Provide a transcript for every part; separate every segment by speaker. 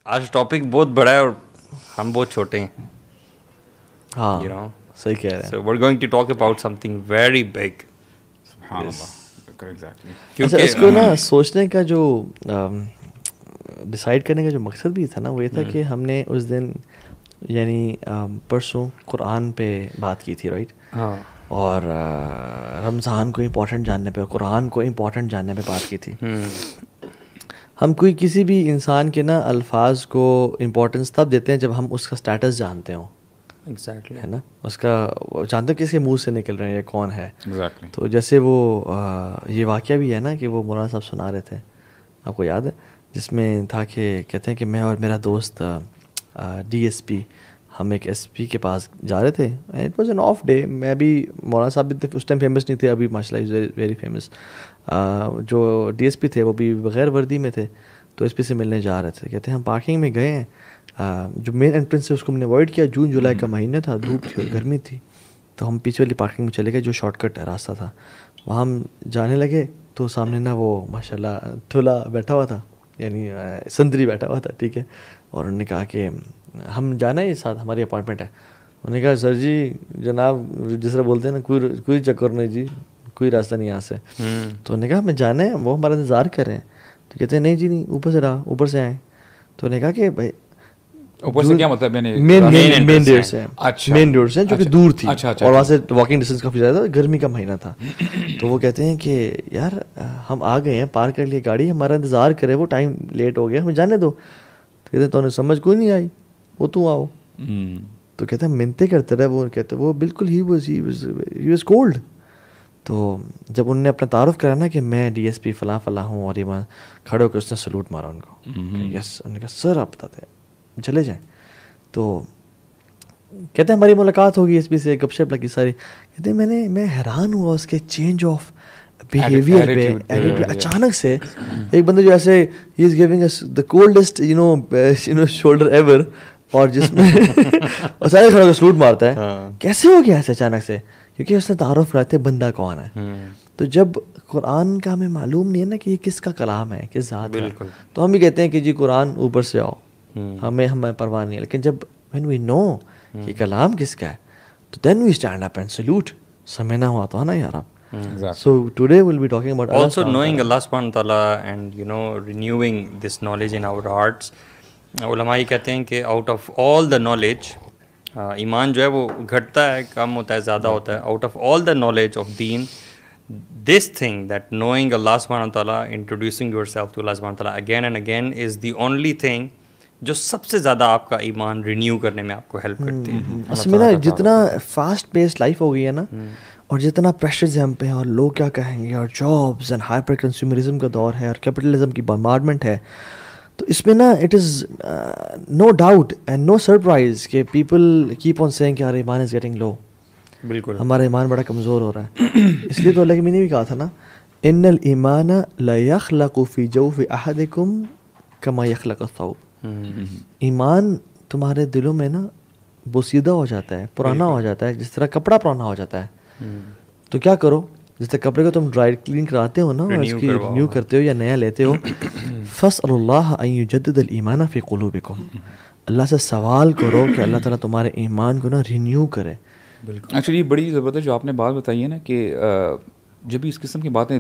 Speaker 1: آج ٹاپک بہت بڑا ہے اور ہم بہت چھوٹے ہیں.
Speaker 2: ہاں
Speaker 1: You know,
Speaker 2: صحیح کہہ رہے ہیں.
Speaker 1: so we're going to talk about something very big.
Speaker 3: سبحان اللہ. ایگزیکٹلی.
Speaker 2: اچھا اس
Speaker 1: کیونکہ
Speaker 2: کو نا سوچنے کا جو ڈیسائیڈ کرنے کا جو مقصد بھی تھا نا وہ یہ تھا کہ ہم نے اس دن یعنی پرسوں قرآن پہ بات کی تھی رائٹ.
Speaker 1: ہاں
Speaker 2: اور رمضان کو امپورٹنٹ جاننے پہ قرآن کو امپورٹنٹ جاننے پہ بات کی تھی. ہم کوئی کسی بھی انسان کے نا الفاظ کو امپورٹنس تب دیتے ہیں جب ہم اس کا اسٹیٹس جانتے ہوں.
Speaker 1: ایگزیکٹلی
Speaker 2: ہے نا اس کا جانتے ہو کس کے منہ سے نکل رہے ہیں یا کون ہے.
Speaker 3: ایگزیکٹلی.
Speaker 2: تو جیسے وہ یہ واقعہ بھی ہے نا کہ وہ مولانا صاحب سنا رہے تھے, آپ کو یاد ہے, جس میں تھا کہ کہتے ہیں کہ میں اور میرا دوست ڈی ایس پی ہم ایک ایس پی کے پاس جا رہے تھے. It was an of day. میں بھی مولانا صاحب بھی اس ٹائم فیمس نہیں تھے, ابھی ماشاء اللہ از ویری فیمس. جو ڈی ایس پی تھے وہ بھی بغیر وردی میں تھے, تو ایس پی سے ملنے جا رہے تھے. کہتے ہیں ہم پارکنگ میں گئے ہیں, جو مین انٹرنس ہے اس کو ہم نے اوائڈ کیا. جون جولائی کا مہینہ تھا, دھوپ تھی اور گرمی تھی, تو ہم پیچھے والی پارکنگ میں چلے گئے جو شارٹ کٹ راستہ تھا. وہاں ہم جانے لگے تو سامنے نا وہ ماشاء اللہ ٹھولا بیٹھا ہوا تھا, یعنی سندری بیٹھا ہوا تھا, ٹھیک ہے. اور انہوں نے کہا کہ ہم جانا ہے, ساتھ ہماری اپارٹمنٹ ہے. انہوں نے کہا سر جی جناب جس طرح بولتے ہیں نا کوئی چکر نہیں جی, کوئی راستہ نہیں یہاں سے. تو انہوں نے کہا ہمیں جانا ہے, وہ ہمارا انتظار کر رہے ہیں. تو کہتے ہیں نہیں جی نہیں, اوپر سے رہا, اوپر سے آئیں. تو انہوں نے کہا کہ بھائی
Speaker 3: اوپر سے کیا مطلب
Speaker 2: مین ڈیڑھ سے مین ڈیڑھ سے جو کہ دور تھی, اور وہاں سے واکنگ ڈسٹینس کافی زیادہ تھا, گرمی کا مہینہ تھا. تو وہ کہتے ہیں کہ یار ہم آ گئے ہیں, پارک کر لیے گاڑی, ہمارا انتظار کرے, وہ ٹائم لیٹ ہو گیا, ہمیں جانے دو. تو کہتے ہیں تو انہیں سمجھ کوئی نہیں آئی, وہ تو آؤ. تو کہتے ہیں منتیں کرتے رہے. وہ کہتے وہ بالکل ہی واز کولڈ. تو جب انہوں نے اپنا تعارف کرا نا کہ میں ڈی ایس پی فلاں فلاں ہوں, اور یہ وہاں کھڑے ہو کے اس نے سلوٹ مارا ان کو, یس. انہوں نے کہا سر آپ بتاتے ہیں چلے جائیں. تو کہتے ہیں ہماری ملاقات ہوگی ایس پی سے, گپ شپ لگی ساری. کہتے ہیں میں حیران ہوا اس کے چینج آف بیہیویئر پہ. اچانک سے ایک بندے جو ایسے ہی is giving us the coldest shoulder ever, اور جس میں اور سارے کھڑے ہو کے سلوٹ مارتا ہے. کیسے ہو گیا ایسے اچانک سے, کیونکہ اس نے تعارف کراتے ہیں بندہ کون ہے. تو جب قرآن کا ہمیں معلوم نہیں ہے نا کہ یہ کس کا کلام ہے, کس ذات کا, تو ہم بھی کہتے ہیں کہ جی قرآن اوپر سے آؤ, ہمیں پرواہ نہیں ہے. لیکن جب when we know کہ کلام کس کا ہے, تو then we stand up and salute. سمجھنا ہوا تو ہے نا یار آپ. So today we'll be talking about
Speaker 1: also knowing Allah subhanahu wa ta'ala and renewing this knowledge in our hearts. علماء یہ کہتے ہیں کہ out of all the knowledge, ایمان جو ہے وہ گھٹتا ہے, کم ہوتا ہے, زیادہ ہوتا ہے. out of all the knowledge of deen, this thing that knowing Allah subhanahu wa ta'ala, introducing yourself to Allah subhanahu wa ta'ala again and again is the only thing جو سب سے زیادہ آپ کا ایمان رینیو کرنے میں آپ کو ہیلپ کرتی ہے.
Speaker 2: اصل میں نا جتنا فاسٹ پیس لائف ہو گئی ہے نا, اور جتنا پریشرز ہم پہ ہیں, اور لوگ کیا کہیں گے, اور جابز اینڈ ہائپر کنزیومرزم کا دور ہے, اور کیپٹلزم کی بمبارڈمنٹ ہے, تو اس میں نا it is no doubt and know surprise کہ پیپل کیپ آن سیئنگ کہ ہمارا ایمان از گیٹنگ لو.
Speaker 1: بالکل
Speaker 2: ہمارا ایمان بڑا کمزور ہو رہا ہے. اس لیے تو اللہ کے میں نے بھی کہا تھا نا, ان الایمان لا یخلق فی جوف احدکم کما یخلق الثوب. ایمان تمہارے دلوں میں نا بوسیدہ ہو جاتا ہے, پرانا ہو جاتا ہے, جس طرح کپڑا پرانا ہو جاتا ہے. تو کیا کرو, جس طرح کپڑے کو تم ڈرائی کلین کراتے ہو نا, اس کی رینیو کرتے ہو یا نیا لیتے ہو, فاسألوا اللہ ان یجدد الایمان فی قلوبکم. اللہ سے سوال کرو کہ اللہ تعالیٰ تمہارے ایمان کو نا رینیو کرے.
Speaker 3: ایکچولی یہ بڑی ضرورت ہے جو آپ نے بات بتائی ہے نا, کہ جب بھی اس قسم کی باتیں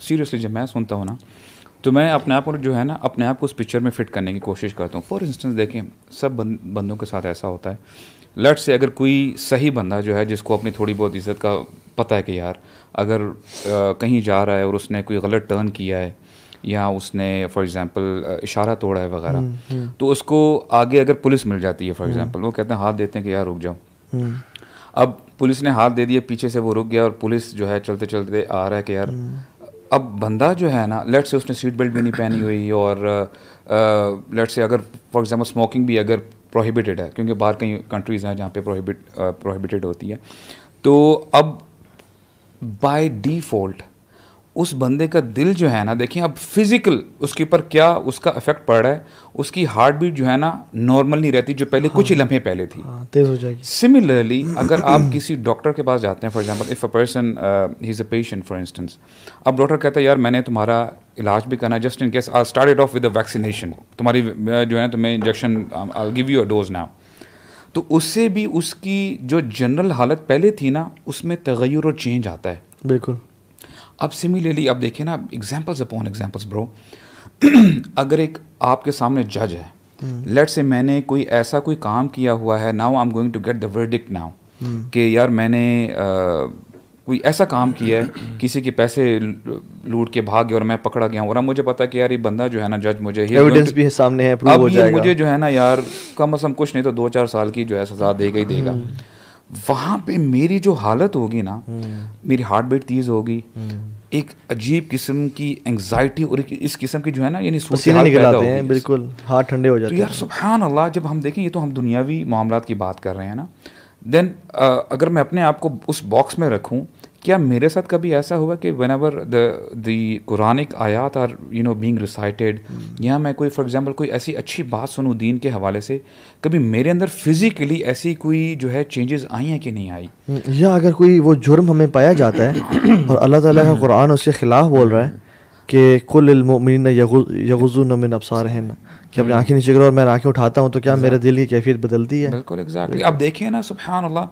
Speaker 3: سیریسلی جب میں سنتا ہوں نا, تو میں اپنے آپ کو جو ہے نا اپنے آپ کو اس پکچر میں فٹ کرنے کی کوشش کرتا ہوں. فار انسٹنس دیکھیں, سب بندوں کے ساتھ ایسا ہوتا ہے. لیٹ سے اگر کوئی صحیح بندہ جو ہے جس کو اپنی تھوڑی بہت عزت کا پتہ ہے کہ یار اگر کہیں جا رہا ہے اور اس نے کوئی غلط ٹرن کیا ہے, یا اس نے فار ایگزامپل اشارہ توڑا ہے وغیرہ, تو اس کو آگے اگر پولیس مل جاتی ہے فار ایگزامپل, وہ کہتے ہیں ہاتھ دیتے ہیں کہ یار رک جاؤ. اب پولیس نے ہاتھ دے دیا, پیچھے سے وہ رک گیا, اور پولیس جو ہے چلتے چلتے آ رہا ہے کہ یار اب بندہ جو ہے نا, لیٹ سے اس نے سیٹ بیلٹ بھی نہیں پہنی ہوئی, اور لیٹ سے اگر فار ایگزامپل اسموکنگ بھی اگر پروہیبیٹڈ ہے, کیونکہ باہر کئی کنٹریز ہیں جہاں پہ پروہیبیٹڈ ہوتی ہے, تو اب بائی ڈیفالٹ اس بندے کا دل جو ہے نا دیکھیں اب فزیکل اس کے اوپر کیا اس کا افیکٹ پڑ رہا ہے, اس کی ہارٹ بیٹ جو ہے نا نارمل نہیں رہتی جو پہلے کچھ ہی لمحے پہلے تھی,
Speaker 2: تیز ہو جائے گی.
Speaker 3: سملرلی اگر آپ کسی ڈاکٹر کے پاس جاتے ہیں, for example of a person he is a patient for instance, اب ڈاکٹر کہتا ہے یار میں نے تمہارا علاج بھی کرنا just in case I start it off with a vaccination, تمہاری جو ہے تمہیں injection I give you a dose now, تو اس سے بھی اس کی جو جنرل حالت پہلے تھی نا اس میں تغیر اور چینج آتا ہے.
Speaker 2: بالکل.
Speaker 3: اب سملرلی اب دیکھیں نا ایگزامپلز اپون ایگزامپلز برو, اگر ایک آپ کے سامنے جج ہے, لیٹ سے میں نے کوئی ایسا کوئی کام کیا ہوا ہے, now I am going to get the verdict now, کہ یار میں نے کوئی ایسا کام کیا ہے کسی کے پیسے لوٹ کے بھاگ گیا اور میں پکڑا گیا ہوں, اور اب مجھے پتا کہ یار یہ بندہ جو ہے نا جج مجھے
Speaker 2: ایویڈنس بھی سامنے ہے, پروو ہو جائے گا,
Speaker 3: مجھے جو ہے نا یار کم از کم کچھ نہیں تو 2-4 سال کی جو ہے سزا دے گا ہی دے گا. وہاں پہ میری جو حالت ہوگی نا, میری ہارٹ بیٹ تیز ہوگی, ایک عجیب قسم کی انگزائٹی اور اس قسم کی جو ہے نا یعنی
Speaker 2: پسینے نکل آتے ہیں, بالکل ہاتھ ٹھنڈے ہو جاتے ہیں.
Speaker 3: یار سبحان اللہ, جب ہم دیکھیں یہ تو ہم دنیاوی معاملات کی بات کر رہے ہیں نا, دین اگر میں اپنے آپ کو اس باکس میں رکھوں, کیا میرے ساتھ کبھی ایسا ہوا کہ وین ایور دی قرآنک آیات are you know being recited, یا میں کوئی فار ایگزامپل کوئی ایسی اچھی بات سنوں دین کے حوالے سے, کبھی میرے اندر فزیکلی ایسی کوئی جو ہے چینجز آئی ہیں کہ نہیں آئی؟
Speaker 2: یا اگر کوئی وہ جرم ہمیں پایا جاتا ہے اور اللہ تعالیٰ کا قرآن اس کے خلاف بول رہا ہے کہ کل المؤمنین یغضون من ابصارہم, کہ اپنی آنکھیں نیچے کرو اور میں آنکھیں اٹھاتا ہوں, تو کیا میرے دل کی کیفیت بدلتی ہے؟
Speaker 3: بالکل ایگزیکٹلی. اب دیکھیں نا سبحان اللہ,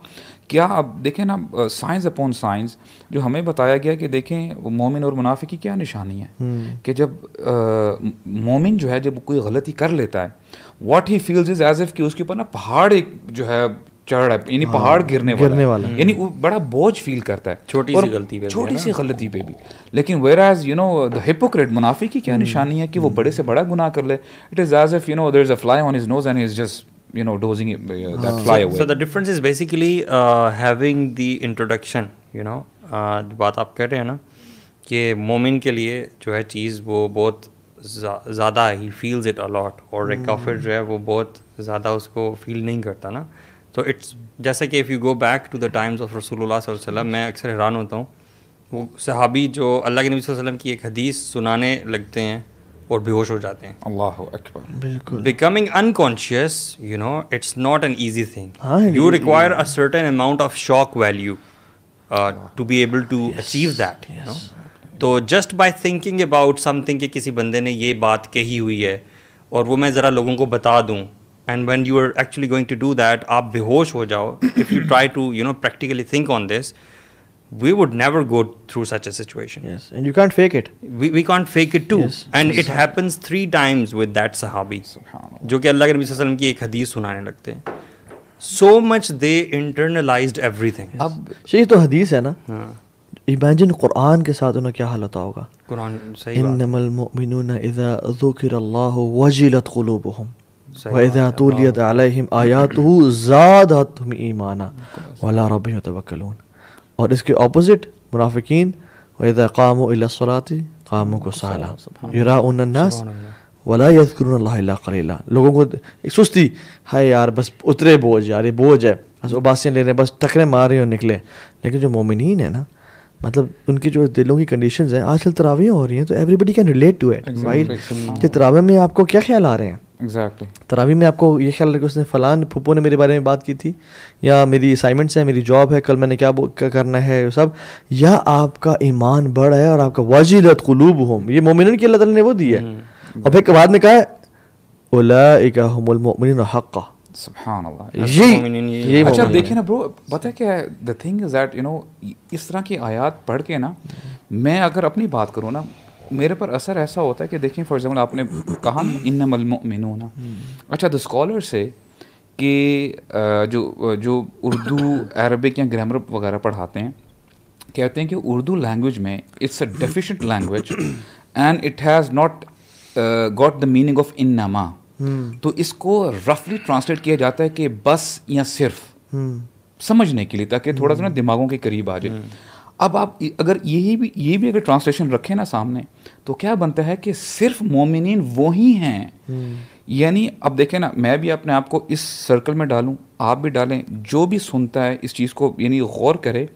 Speaker 3: کیا اب دیکھیں نا سائنس اپون سائنس جو ہمیں بتایا گیا کہ دیکھیں مومن اور منافق کی کیا نشانی ہے, کہ جب مومن جو ہے جب کوئی غلطی کر لیتا ہے, what he feels is as if کہ اس کے اوپر نا پہاڑ ایک جو ہے چڑھ رہا ہے, یعنی پہاڑ گرنے والا, یعنی وہ بڑا بوجھ فیل کرتا ہے چھوٹی سی غلطی پہ بھی. لیکن whereas you know the hypocrite منافق کی کیا نشانی ہے کہ وہ بڑے سے بڑا گناہ کر لے, it is as if you know there is a fly on his nose and he is just you know dozing that fly away.
Speaker 1: So the difference is basically having the introduction, you know, بات آپ کہہ رہے ہیں نا کہ مومن کے لیے جو ہے چیز وہ بہت زیادہ ہی فیلز اٹ الاٹ, اور ایک کافر جو ہے وہ بہت زیادہ اس کو فیل نہیں کرتا نا. تو اٹس جیسا کہ if you go back to the times of رسول اللہ صلی اللہ علیہ وسلم, میں اکثر حیران ہوتا ہوں وہ صحابی جو اللہ کے نبی صلی اللہ علیہ وسلم کی ایک حدیث سنانے لگتے ہیں اور بے ہوش ہو جاتے ہیں.
Speaker 3: اللہ اکبر.
Speaker 2: بالکل.
Speaker 1: Becoming unconscious, you know, it's not an easy thing. You require a certain amount of shock value to be able to achieve that, you know. تو just by thinking about something کہ کسی بندے نے یہ بات کہی ہوئی ہے اور وہ میں ذرا لوگوں کو بتا دوں, and when you are actually going to do that, آپ بے ہوش ہو جاؤ, if you try to, you know, practically think on this, we would never go through such a situation.
Speaker 2: Yes, and you can't fake it.
Speaker 1: We can't fake it too. Yes, and it happens 3 times with that sahabi, جو کہ اللہ کے نبی صلی اللہ علیہ وسلم کی ایک حدیث سنانے لگتے ہیں. So much they internalized everything.
Speaker 2: اب یہ تو حدیث ہے نا, ایمیجن قرآن کے ساتھ انہیں کیا حال ہوتا ہوگا.
Speaker 1: قرآن صحیح بات.
Speaker 2: انما المؤمنون اذا ذکر اللہ وجلت قلوبهم وَإِذَا تُلِيَتْ عَلَيْهِمْ آيَاتُهُ زَادَتْهُمْ إِيمَانًا وَعَلَىٰ رَبِّهِمْ يَتَوَكَّلُونَ. اور اس کے اپوزٹ منافقین, وَإِذَا قَامُوا إِلَى الصَّلَاةِ قَامُوا كُسَالَىٰ يُرَاءُونَ النَّاسَ وَلَا يَذْكُرُونَ اللَّهَ إِلَّا قَلِيلًا. لوگوں کو ایک سستی ہے یار, بس اترے بوجھ, یار یہ بوجھ ہے, بس اباسیاں لے رہے ہیں, بس ٹکرے مار رہے ہیں اور نکلے. لیکن جو مومنین ہیں نا, مطلب ان کی جو دلوں کی کنڈیشنز ہیں, آج کل تراویح ہو رہی ہیں تو everybody can relate to it, right, کہ تراویح میں آپ کو کیا خیال آ رہے ہیں.
Speaker 3: ایگزیکٹلی.
Speaker 2: تراویح میں آپ کو یہ خیال رکھے اس نے فلان پھپھو نے میرے بارے میں بات کی تھی, یا میری اسائنمنٹس ہیں, میری جاب ہے, کل میں نے کیا کرنا ہے سب, یا آپ کا ایمان بڑھ ہے اور آپ کا وجلت قلوبہم, یہ مومنین کی اللہ تعالیٰ نے وہ دی ہے. اور پھر بعد میں کہا ہے اولئک ھم المؤمنون حقا.
Speaker 3: سبحان اللہ.
Speaker 2: یہ
Speaker 3: اچھا دیکھیں نا برو, پتہ کیا ہے, the thing is that you know اس طرح کی آیات پڑھ کے نا, میں اگر اپنی بات کروں نا, میرے پر اثر ایسا ہوتا ہے کہ دیکھیں فار ایگزامپل آپ نے کہا انما المؤمنون, اچھا دا اسکالر سے کہ جو اردو عربک یا گرامر وغیرہ پڑھاتے ہیں, کہتے ہیں کہ اردو لینگویج میں it's a deficient language and it has not got the meaning of انما. تو اس کو رفلی ٹرانسلیٹ کیا جاتا ہے کہ بس یا صرف, سمجھنے کے لیے, تاکہ تھوڑا سا نا دماغوں کے قریب آ جائے. اب آپ اگر یہ بھی اگر ٹرانسلیشن رکھیں نا سامنے, تو کیا بنتا ہے کہ صرف مومنین وہی ہیں. یعنی اب دیکھیں نا, میں بھی اپنے آپ کو اس سرکل میں ڈالوں, آپ بھی ڈالیں, جو بھی سنتا ہے اس چیز کو یعنی غور کرے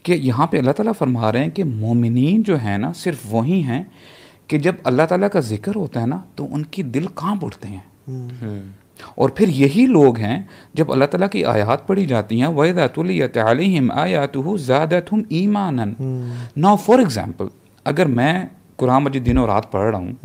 Speaker 3: کہ یہاں پہ اللہ تعالیٰ فرما رہے ہیں کہ مومنین جو ہیں نا صرف وہی ہیں کہ جب اللہ تعالیٰ کا ذکر ہوتا ہے نا تو ان کی دل کانپ اٹھتے ہیں. اور پھر یہی لوگ ہیں جب اللہ تعالیٰ کی آیات پڑھی جاتی ہیں وَإِذَا تُلِيَتْ عَلَيْهِمْ آيَاتُهُ زَادَتْهُمْ إِيمَانًا. Now for example اگر میں قرآن مجید دنوں رات پڑھ رہا ہوں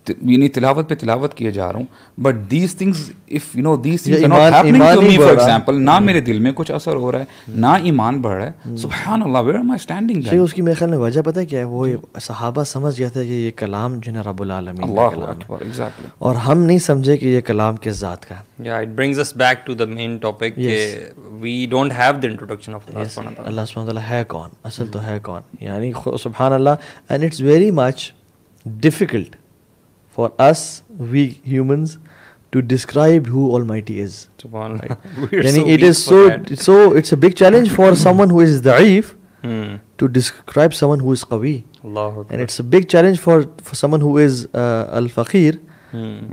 Speaker 3: یعنی تلاوت پہ تلاوت کیے جا رہا ہوں but these things if you know these things are not happening to me for example نہ میرے دل میں کچھ اثر ہو رہا ہے نہ ایمان بڑھ رہا ہے سبحان اللہ ویئر ایم آئی اسٹینڈنگ.
Speaker 2: اس کی میرے خیال میں وجہ پتہ کیا ہے وہ صحابہ سمجھ گیا تھا کہ یہ کلام جو ہے رب العالمین کا کلام ہے اور ہم نہیں سمجھے کہ یہ کلام کس ذات کا ہے.
Speaker 1: Yeah, it brings us back to the main topic کہ we don't have the introduction of Allah subhanahu wa ta'ala.
Speaker 2: اللہ سبحانہ وتعالی ہے کون, اصل تو ہے کون, یعنی سبحان اللہ. and it's very much difficult for us, we humans, to describe who Almighty is.
Speaker 1: Subhanallah.
Speaker 2: Yani it is so it's a big challenge for someone who is da'if to describe someone who is qawi.
Speaker 1: Allahu
Speaker 2: And it's a big challenge for someone who is al-faqir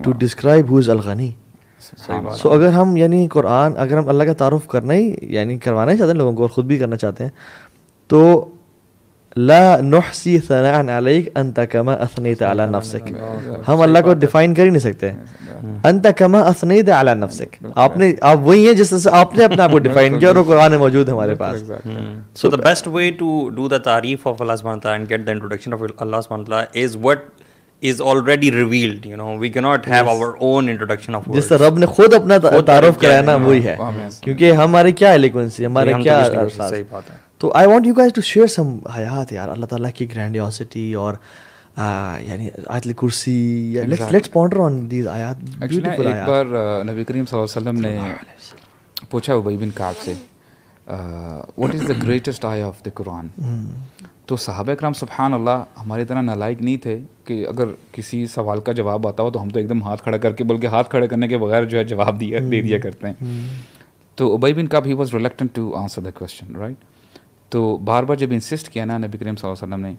Speaker 2: to describe who is al-ghani. So اگر ہم یعنی قرآن اگر ہم اللہ کا تعارف کرنا ہی یعنی کروانا ہی چاہتے ہیں لوگوں کو اور خود بھی کرنا چاہتے ہیں تو لا نحصی ثناء علیک انت کما اثنیت علی نفسک. ہم اللہ کو ڈیفائن کر ہی نہیں سکتے. انت کما اثنیت علی نفسک, آپ وہی ہیں جس طرح سے آپ نے اپنے آپ کو ڈیفائن کیا اور وہ قرآن میں موجود ہے ہمارے پاس.
Speaker 1: So the best way to do the tareef of Allah subhanahu wa ta'ala and get the introduction of Allah subhanahu wa ta'ala is what is already revealed. You know, we cannot have our own introduction of words.
Speaker 2: جس طرح رب نے خود اپنا تعارف کرایا نا وہی ہے, کیونکہ ہماری کیا ایلیکوینسی, ہمارے کیا
Speaker 1: صحیح بات ہے.
Speaker 2: تو I want you guys to share some حیات یار اللہ تعالیٰ کی گرینڈیوسٹی اور یعنی آیت الکرسی. لیٹس پونڈر آن دیز آیات.
Speaker 3: ایک بار نبی کریم صلی اللہ علیہ وسلم نے پوچھا ابی بن کعب سے واٹ از دا گریٹسٹ آیا آف دا قرآن. تو صحابہ کرام سبحان اللہ ہماری طرح نالائق نہیں تھے کہ اگر کسی سوال کا جواب آتا ہو تو ہم تو ایک دم ہاتھ کھڑا کر کے بلکہ ہاتھ کھڑے کرنے کے بغیر جو ہے جواب دے دیا کرتے ہیں. تو Ubayy bin Ka'b he was reluctant to answer the question right. تو بار بار جب انسسٹ کیا نا نبی کریم صلی اللہ علیہ وسلم نے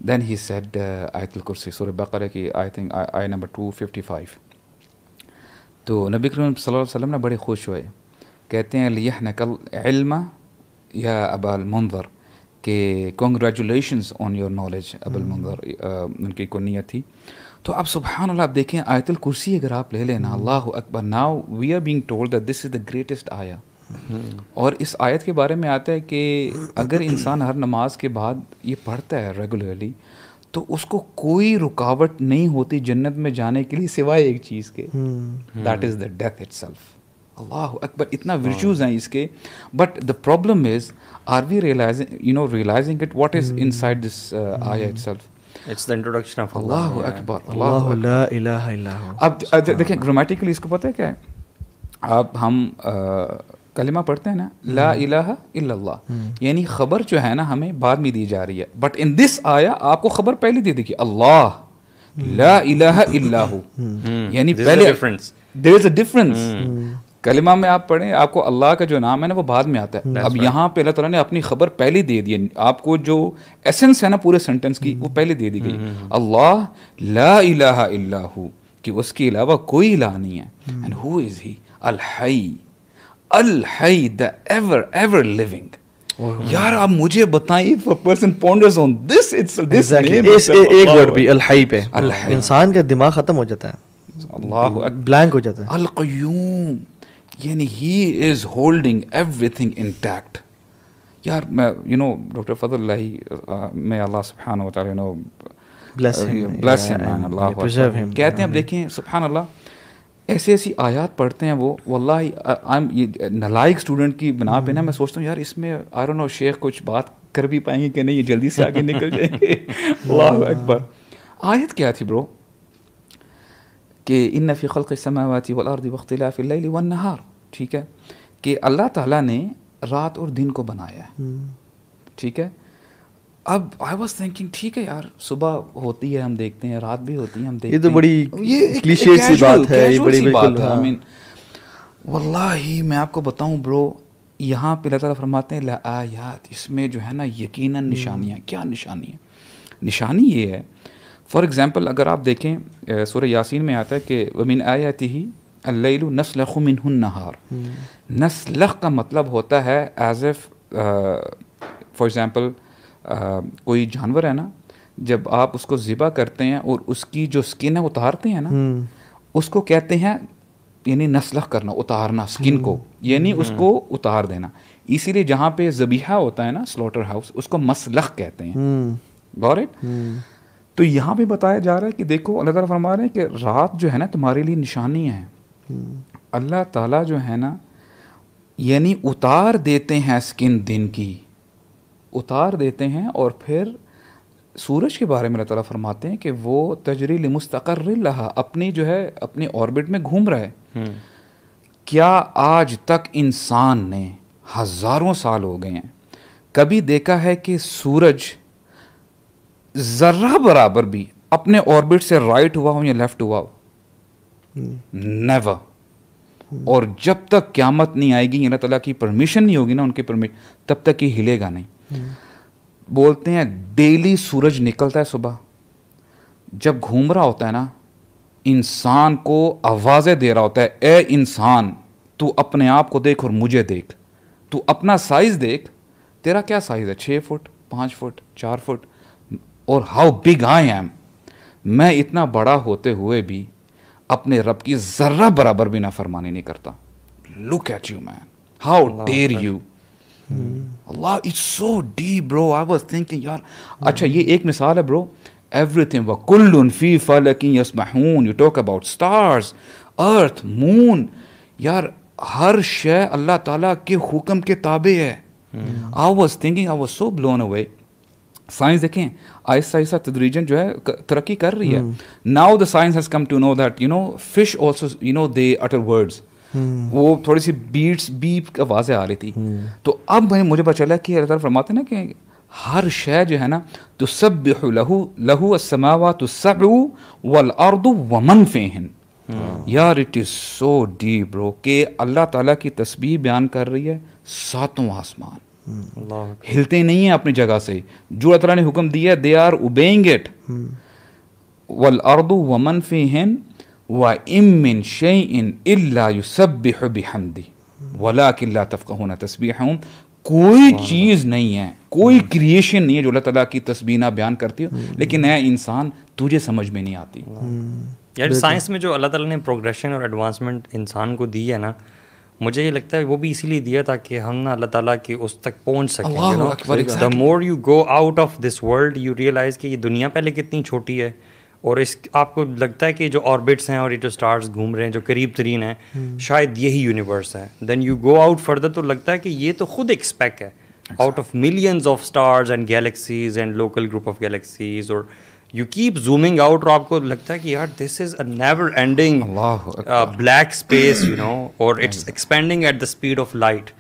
Speaker 3: دین ہی سیڈ آیت الکرسی سورہ بقرہ کی آئی تھنک آئی نمبر 255. تو نبی کریم صلی اللہ علیہ وسلم نے بڑے خوش ہوئے, کہتے ہیں لیحنک العلم یا ابا المنذر کہ کنگریچولیشنز آن یور نالج. ابا المنذر ان کی کنیت تھی. تو اب سبحان اللہ آپ دیکھیں آیت الکرسی اگر آپ لے لینا اللہ اکبر. Now we are being told that this is the greatest آیا. اور اس آیت کے بارے میں آتا ہے کہ اگر انسان ہر نماز کے بعد یہ پڑھتا ہے ریگولرلی تو اس کو کوئی رکاوٹ نہیں ہوتی جنت میں جانے کے لیے سوائے ایک چیز کے, that is the death itself. اللہ اکبر, اتنا ورچوز ہیں اس کے. But the problem is are we realising it what is inside this آیا itself.
Speaker 1: It's the introduction of
Speaker 3: اللہ اکبر, اللہ
Speaker 2: لا الہ الا ہو.
Speaker 3: اب دیکھیں گرامیٹیکلی اس کو پتہ ہے کیا ہے, اب ہم کلمہ پڑھتے ہیں نا لا الہ الا اللہ, یعنی خبر جو ہے نا ہمیں بعد میں دی جا رہی ہے. بٹ ان دس آیا آپ کو خبر پہلے دے دی کہ اللہ لا الہ الا ہو, یعنی پہلے there is a difference. کلمہ میں آپ پڑھیں آپ کو اللہ کا جو نام ہے نا وہ بعد میں آتا ہے. اب یہاں پہ اللہ تعالیٰ نے اپنی خبر پہلے دے دی, آپ کو جو ایسنس ہے نا پورے سینٹینس کی وہ پہلے دے دی گئی. اللہ لا الہ الا ہو, کہ اس کے علاوہ کوئی الہ نہیں ہے. and who is he? الحی, الحی the ever ever living. یار آپ مجھے بتائیں if a person ponders on this it's this name
Speaker 2: ایک ورڈ بھی الحی پہ انسان کا دماغ ختم ہو جاتا ہے,
Speaker 3: اللہ
Speaker 2: بلینک ہو جاتا ہے.
Speaker 3: القیوم, یعنی he is holding everything intact. یار میں ڈاکٹر فضل اللہ میں اللہ سبحانہ و تعالیٰ bless him اللہ کہتے ہیں. اب دیکھیں سبحان اللہ ایسی ایسی آیات پڑھتے ہیں وہ واللہ نالائق اسٹوڈنٹ کی بنا پہ نا میں سوچتا ہوں یار اس میں آئی ڈونٹ نو شیخ کچھ بات کر بھی پائیں گے کہ نہیں, یہ جلدی سے آگے نکل جائیں گے. اللہ اکبر. آیت کیا تھی برو کہ ان فی خلق السماوات والارض واختلاف اللیل والنہار, ٹھیک ہے, کہ اللہ تعالیٰ نے رات اور دن کو بنایا ہے, ٹھیک ہے. اب آئی واز تھنکنگ ٹھیک ہے یار صبح ہوتی ہے ہم دیکھتے ہیں, رات بھی ہوتی ہے ہم دیکھتے ہیں,
Speaker 2: یہ تو بڑی کلیشے سی بات ہے, یہ بڑی
Speaker 3: بات ہے. I mean واللہ میں آپ کو بتاؤں برو یہاں پہ اللہ تعالیٰ فرماتے ہیں لآیات, اس میں جو ہے نا یقیناً نشانیاں. کیا نشانی ہے؟ نشانی یہ ہے فار ایگزامپل اگر آپ دیکھیں سورہ یاسین میں آتا ہے کہ ومن آیاتہ اللیل نسلخ منہ النہار. نسلخ کا مطلب ہوتا ہے ایز اف فار ایگزامپل کوئی جانور ہے نا, جب آپ اس کو ذبح کرتے ہیں اور اس کی جو اسکن ہے اتارتے ہیں نا, اس کو کہتے ہیں یعنی نسلخ کرنا, اتارنا اسکن کو, یعنی اس کو اتار دینا. اسی لیے جہاں پہ ذبیحہ ہوتا ہے نا سلوٹر ہاؤس, اس کو مسلخ کہتے ہیں. گوٹ اٹ. تو یہاں پہ بتایا جا رہا ہے کہ دیکھو اللہ تعالیٰ فرما رہے ہیں کہ رات جو ہے نا تمہارے لیے نشانی ہے. اللہ تعالیٰ جو ہے نا یعنی اتار دیتے ہیں اسکن دن کی, اتار دیتے ہیں, اور پھر سورج کے بارے میں اللہ تعالیٰ فرماتے ہیں کہ وہ تجری لمستقر لہا, اپنی جو ہے اپنے آربٹ میں گھوم رہا ہے. کیا آج تک انسان نے ہزاروں سال ہو گئے ہیں کبھی دیکھا ہے کہ سورج ذرہ برابر بھی اپنے آربٹ سے رائٹ ہوا ہو یا لیفٹ ہوا ہو؟ نیور. اور جب تک قیامت نہیں آئے گی, اللہ تعالیٰ کی پرمیشن نہیں ہوگی نا, ان کی پرمیشن, تب تک یہ ہلے گا نہیں. بولتے ہیں ڈیلی سورج نکلتا ہے صبح, جب گھوم رہا ہوتا ہے نا, انسان کو آوازیں دے رہا ہوتا ہے, اے انسان تو اپنے آپ کو دیکھ اور مجھے دیکھ, تو اپنا سائز دیکھ, تیرا کیا سائز ہے, 6 فٹ 5 فٹ 4 فٹ, اور ہاؤ بگ آئی ایم, میں اتنا بڑا ہوتے ہوئے بھی اپنے رب کی ذرہ برابر بھی نافرمانی نہیں کرتا. Look at you man, how dare you. اللہ, it's so deep bro. I was thinking یار, اچھا یہ ایک مثال ہے برو, ایوری تھنگ وَكُلٌّ فِي فَلَكٍ يَسْبَحُونَ. یو ٹاک اباؤٹ اسٹارز, ارتھ, مون, یار ہر شے اللہ تعالیٰ کے حکم کے تابع ہے. I was thinking, I was so blown away. Science دیکھیں آہستہ آہستہ تدریجن جو ہے ترقی کر رہی ہے. Now the science has come to know that you know fish also you know they utter words. وہ تھوڑی سی بیٹس بیپ آوازیں آ رہی تھی. تو اب مجھے پتا چلا کہ اللہ تعالیٰ فرماتے ہیں نا کہ ہر شے جو ہے نا تسبح لہو السماوات السبع والارض ومن فیہن. یار اٹ از سو ڈیپ برو کہ اللہ تعالیٰ کی تسبیح بیان کر رہی ہے 7واں آسمان, ہلتے نہیں ہیں اپنی جگہ سے. جو اللہ تعالیٰ نے حکم دیا دے آر اوبیئنگ اٹ. والارض ومن فیہن وَإِن مِّن شَيْءٍ إِلَّا يُسَبِّحُ بِحَمْدِهِ وَلَٰكِن لَّا تَفْقَهُونَ تَسْبِيحَهُم. کوئی چیز نہیں ہے, کوئی کریشن نہیں ہے جو اللہ تعالیٰ کی تسبیح نہ بیان کرتی ہو, لیکن اے انسان تجھے سمجھ میں نہیں آتی.
Speaker 1: یار سائنس میں جو اللہ تعالیٰ نے پروگریشن اور ایڈوانسمنٹ انسان کو دی ہے نا, مجھے یہ لگتا ہے وہ بھی اسی لیے دیا تاکہ ہم نا اللہ تعالیٰ کے اس تک پہنچ سکیں. The more you go out of this world you realise کہ یہ دنیا پہلے کتنی چھوٹی ہے, اور اس آپ کو لگتا ہے کہ جو آربٹس ہیں اور یہ جو اسٹارز گھوم رہے ہیں جو قریب ترین ہیں شاید یہی یونیورس ہے. Then you go out further تو لگتا ہے کہ یہ تو خود ایک اسپیک ہے out of millions of stars and galaxies and local group of galaxies, اور یو کیپ زومنگ آؤٹ اور آپ کو لگتا ہے کہ یار this is a never ending black space you know, اور it's expanding at the speed of light.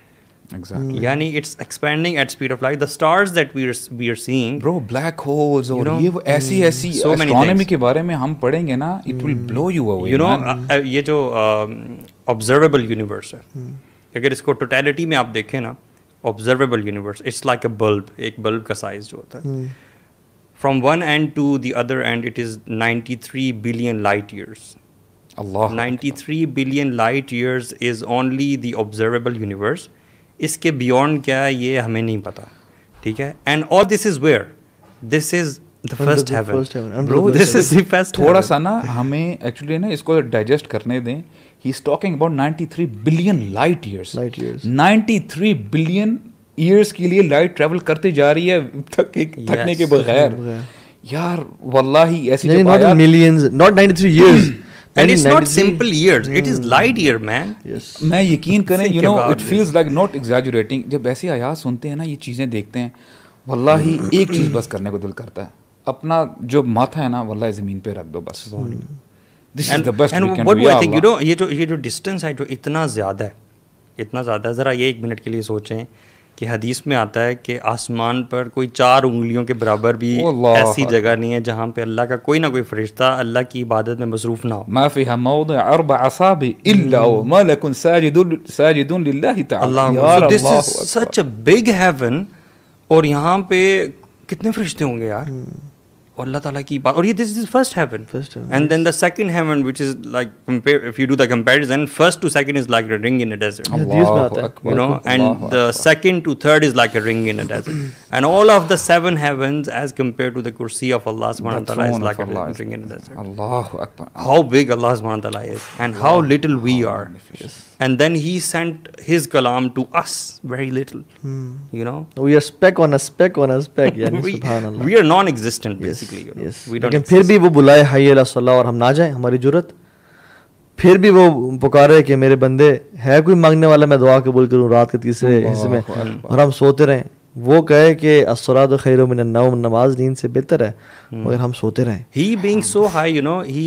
Speaker 1: یعنی it's expanding at speed of light. The stars that we are seeing
Speaker 3: bro, black holes اور یہ وہ ایسی astronomy کے بارے میں ہم پڑھیں گے نا, it will blow you away.
Speaker 1: You know یہ جو آبزرویبل یونیورس ہے, اگر اس کو ٹوٹیلٹی میں آپ دیکھیں نا, observable universe it's like a bulb, ایک بلب کا سائز جو ہوتا ہے, from one end to the other end it is 93 billion light years. اللہ, 93 billion light years is only the observable universe. اس کے بیونڈ کیا ہے یہ ہمیں نہیں پتا, ٹھیک ہے. And all this is where, this is the first heaven bro, this is the first.
Speaker 3: تھوڑا سا نا ہمیں ایکچولی نا اس کو ڈائجسٹ کرنے دیں. He is talking about 93 billion light years. 93 billion years کے لیے لائٹ ٹریول کرتے جا رہی ہے تھکنے کے بغیر. یار واللہ ایسی جو
Speaker 2: not millions, not 93 years.
Speaker 1: And it's not simple years, it is light year man.
Speaker 2: Yes.
Speaker 3: میں یقین کریں, you know it feels like not exaggerating. جب ایسی آیات سنتے ہیں نا, یہ چیزیں دیکھتے ہیں, واللہ ایک چیز بس کرنے کو دل کرتا ہے, اپنا جو ماتھا ہے نا واللہ زمین پہ رکھ دو بس. This is the best we can do.
Speaker 1: I think you know یہ جو ڈسٹینس ہے جو اتنا زیادہ ہے, ذرا یہ 1 منٹ کے لیے سوچیں کہ حدیث میں آتا ہے کہ آسمان پر کوئی 4 انگلیوں کے برابر بھی ایسی جگہ نہیں ہے جہاں پہ اللہ کا کوئی نہ کوئی فرشتہ اللہ کی عبادت میں مصروف نہ ہو.
Speaker 3: ما فيها موضع 4 أصابع إلا وملك ساجد لله تعالى.
Speaker 1: So this is such a big heaven, اور یہاں پہ کتنے فرشتے ہوں گے یار, اللہ تعالیٰ کی بات. اور یہ this is first heaven. And then the second heaven, which is like, if you do the comparison, first to second is like a ring in a desert. You know, and the second to third is like a ring in a desert. And all of the 7 heavens as compared to the kursi of Allah subhanahu wa ta'ala is like a ring in a desert.
Speaker 3: Allahu Akbar.
Speaker 1: How big Allah subhanahu wa ta'ala is and how little we are. And then he sent his kalam to us, very little. You know,
Speaker 2: we are speck on a speck on a speck. Yani subhanallah,
Speaker 1: we are non-existent basically. You know?
Speaker 2: Yes. لیکن پھر بھی وہ بلائے حی علی الصلاۃ اور ہم نہ جائیں, ہماری جرت. پھر بھی وہ پکارے کہ میرے بندے ہے کوئی مانگنے والا, میں دعا قبول کروں رات کے تیسرے حصے میں, اور ہم سوتے رہیں. وہ کہے کہ الصلاۃ خیر من النوم, نماز نیند سے بہتر ہے, مگر ہم سوتے رہیں.
Speaker 1: He being so high, you know, he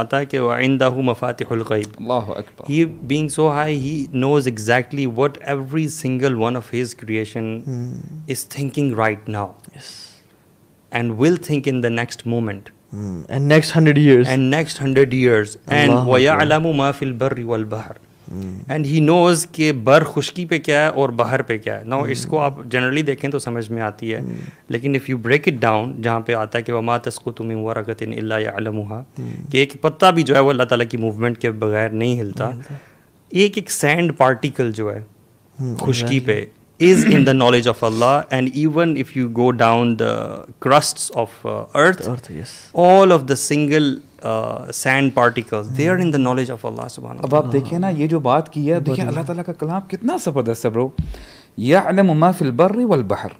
Speaker 1: آتا ہے کہ وَعِنْدَهُ مَفَاتِحُ الْغَيْبِ.
Speaker 3: اللہ اکبر.
Speaker 1: He being so high, he knows exactly what every single one of his creation is thinking right now.
Speaker 2: Yes.
Speaker 1: And will think in the next moment.
Speaker 2: And next 100 years.
Speaker 1: And next 100 years. And وَيَعْلَمُ مَا فِي الْبَرِّ وَالْبَحْرِ. And he نوز کہ بر خشکی پہ کیا ہے اور بحر پہ کیا ہے. نا اس کو آپ جنرلی دیکھیں تو سمجھ میں آتی ہے, لیکن if you break it down, جہاں پہ آتا ہے کہ وما تسقط من ورقۃ الا یعلمها, کہ ایک پتا بھی جو ہے وہ اللہ تعالیٰ کی موومنٹ کے بغیر نہیں ہلتا. ایک ایک سینڈ پارٹیکل جو ہے خشکی پہ is in the knowledge of Allah. And even if you go down the crusts of earth,
Speaker 2: yes,
Speaker 1: all of the single sand particles, they are in the knowledge of Allah subhanahu wa ta'ala.
Speaker 3: اب آپ دیکھیں نا یہ جو بات کی ہے, دیکھیں اللہ تعالیٰ کا کلام کتنا زبردست ہے برو. یعلم ما فی البر والبحر,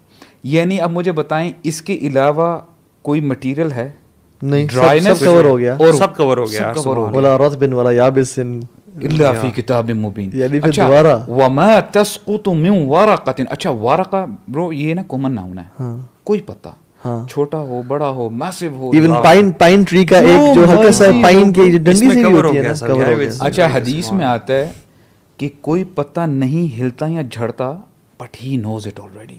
Speaker 3: یعنی اب مجھے بتائیں اس کے علاوہ کوئی مٹیریل ہے؟
Speaker 2: نہیں, سب کور ہو گیا,
Speaker 1: سب کور ہو گیا.
Speaker 2: ولا رطب ولا یابس
Speaker 3: الا فی کتاب مبین.
Speaker 2: یعنی پھر دوبارہ
Speaker 3: وما تسقط من ورقۃ. اچھا ورقہ برو یہ نا کامن ناؤن ہے, کوئی پتا چھوٹا ہو بڑا ہو میسو ہو.
Speaker 2: ایون پائن ٹری کا ایک جو ہلکا سا پائن کی جو ڈنڈی سی ہوتی ہے نا.
Speaker 3: اچھا حدیث میں آتا ہے کہ کوئی پتا نہیں ہلتا یا جھڑتا, but he knows it already.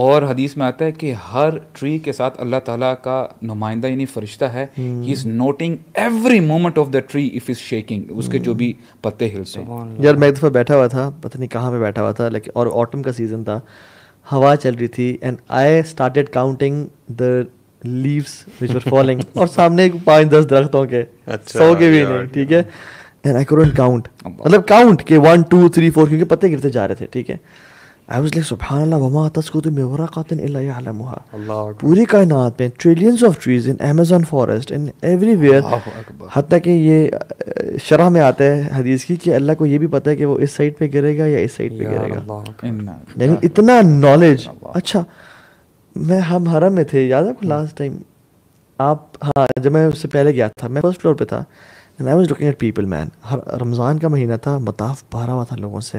Speaker 3: اور حدیث میں آتا ہے کہ ہر ٹری کے ساتھ اللہ تعالیٰ کا نمائندہ یعنی فرشتہ ہے, he is noting every moment of the tree if is shaking, اس کے جو بھی پتے ہلتے ہیں.
Speaker 2: یار میں ایک دفعہ بیٹھا ہوا تھا, پتہ نہیں کہاں پہ بیٹھا ہوا تھا, لیکن اور آٹم کا سیزن تھا, ہوا چل رہی تھی, and I started counting the leaves which were falling, اور سامنے 5-10 درختوں کے 100 کے بھی نہیں, ٹھیک ہے, اینڈ آئی couldn't count, مطلب کاؤنٹ کہ 1 2 3 4 کیونکہ پتے گرتے جا رہے تھے, ٹھیک ہے. I was like سبحان اللہ وما تسقط من ورقۃ الا یعلمها. پوری کائنات میں trillions of trees in Amazon forest in everywhere, حتیٰ کہ یہ شرح میں آتا ہے حدیث کی کہ اللہ کو یہ بھی پتہ ہے کہ وہ اس سائڈ پہ گرے گا یا اس سائڈ پہ گرے گا, یعنی اتنا نالج. اچھا ہم حرم میں تھے, یاد ہے آپ کو لاسٹ ٹائم آپ, ہاں جب میں اس سے پہلے گیا تھا, میں فرسٹ فلور پہ تھا, and I was looking at people man, رمضان کا مہینہ تھا, مطاف بھرا ہوا تھا لوگوں سے,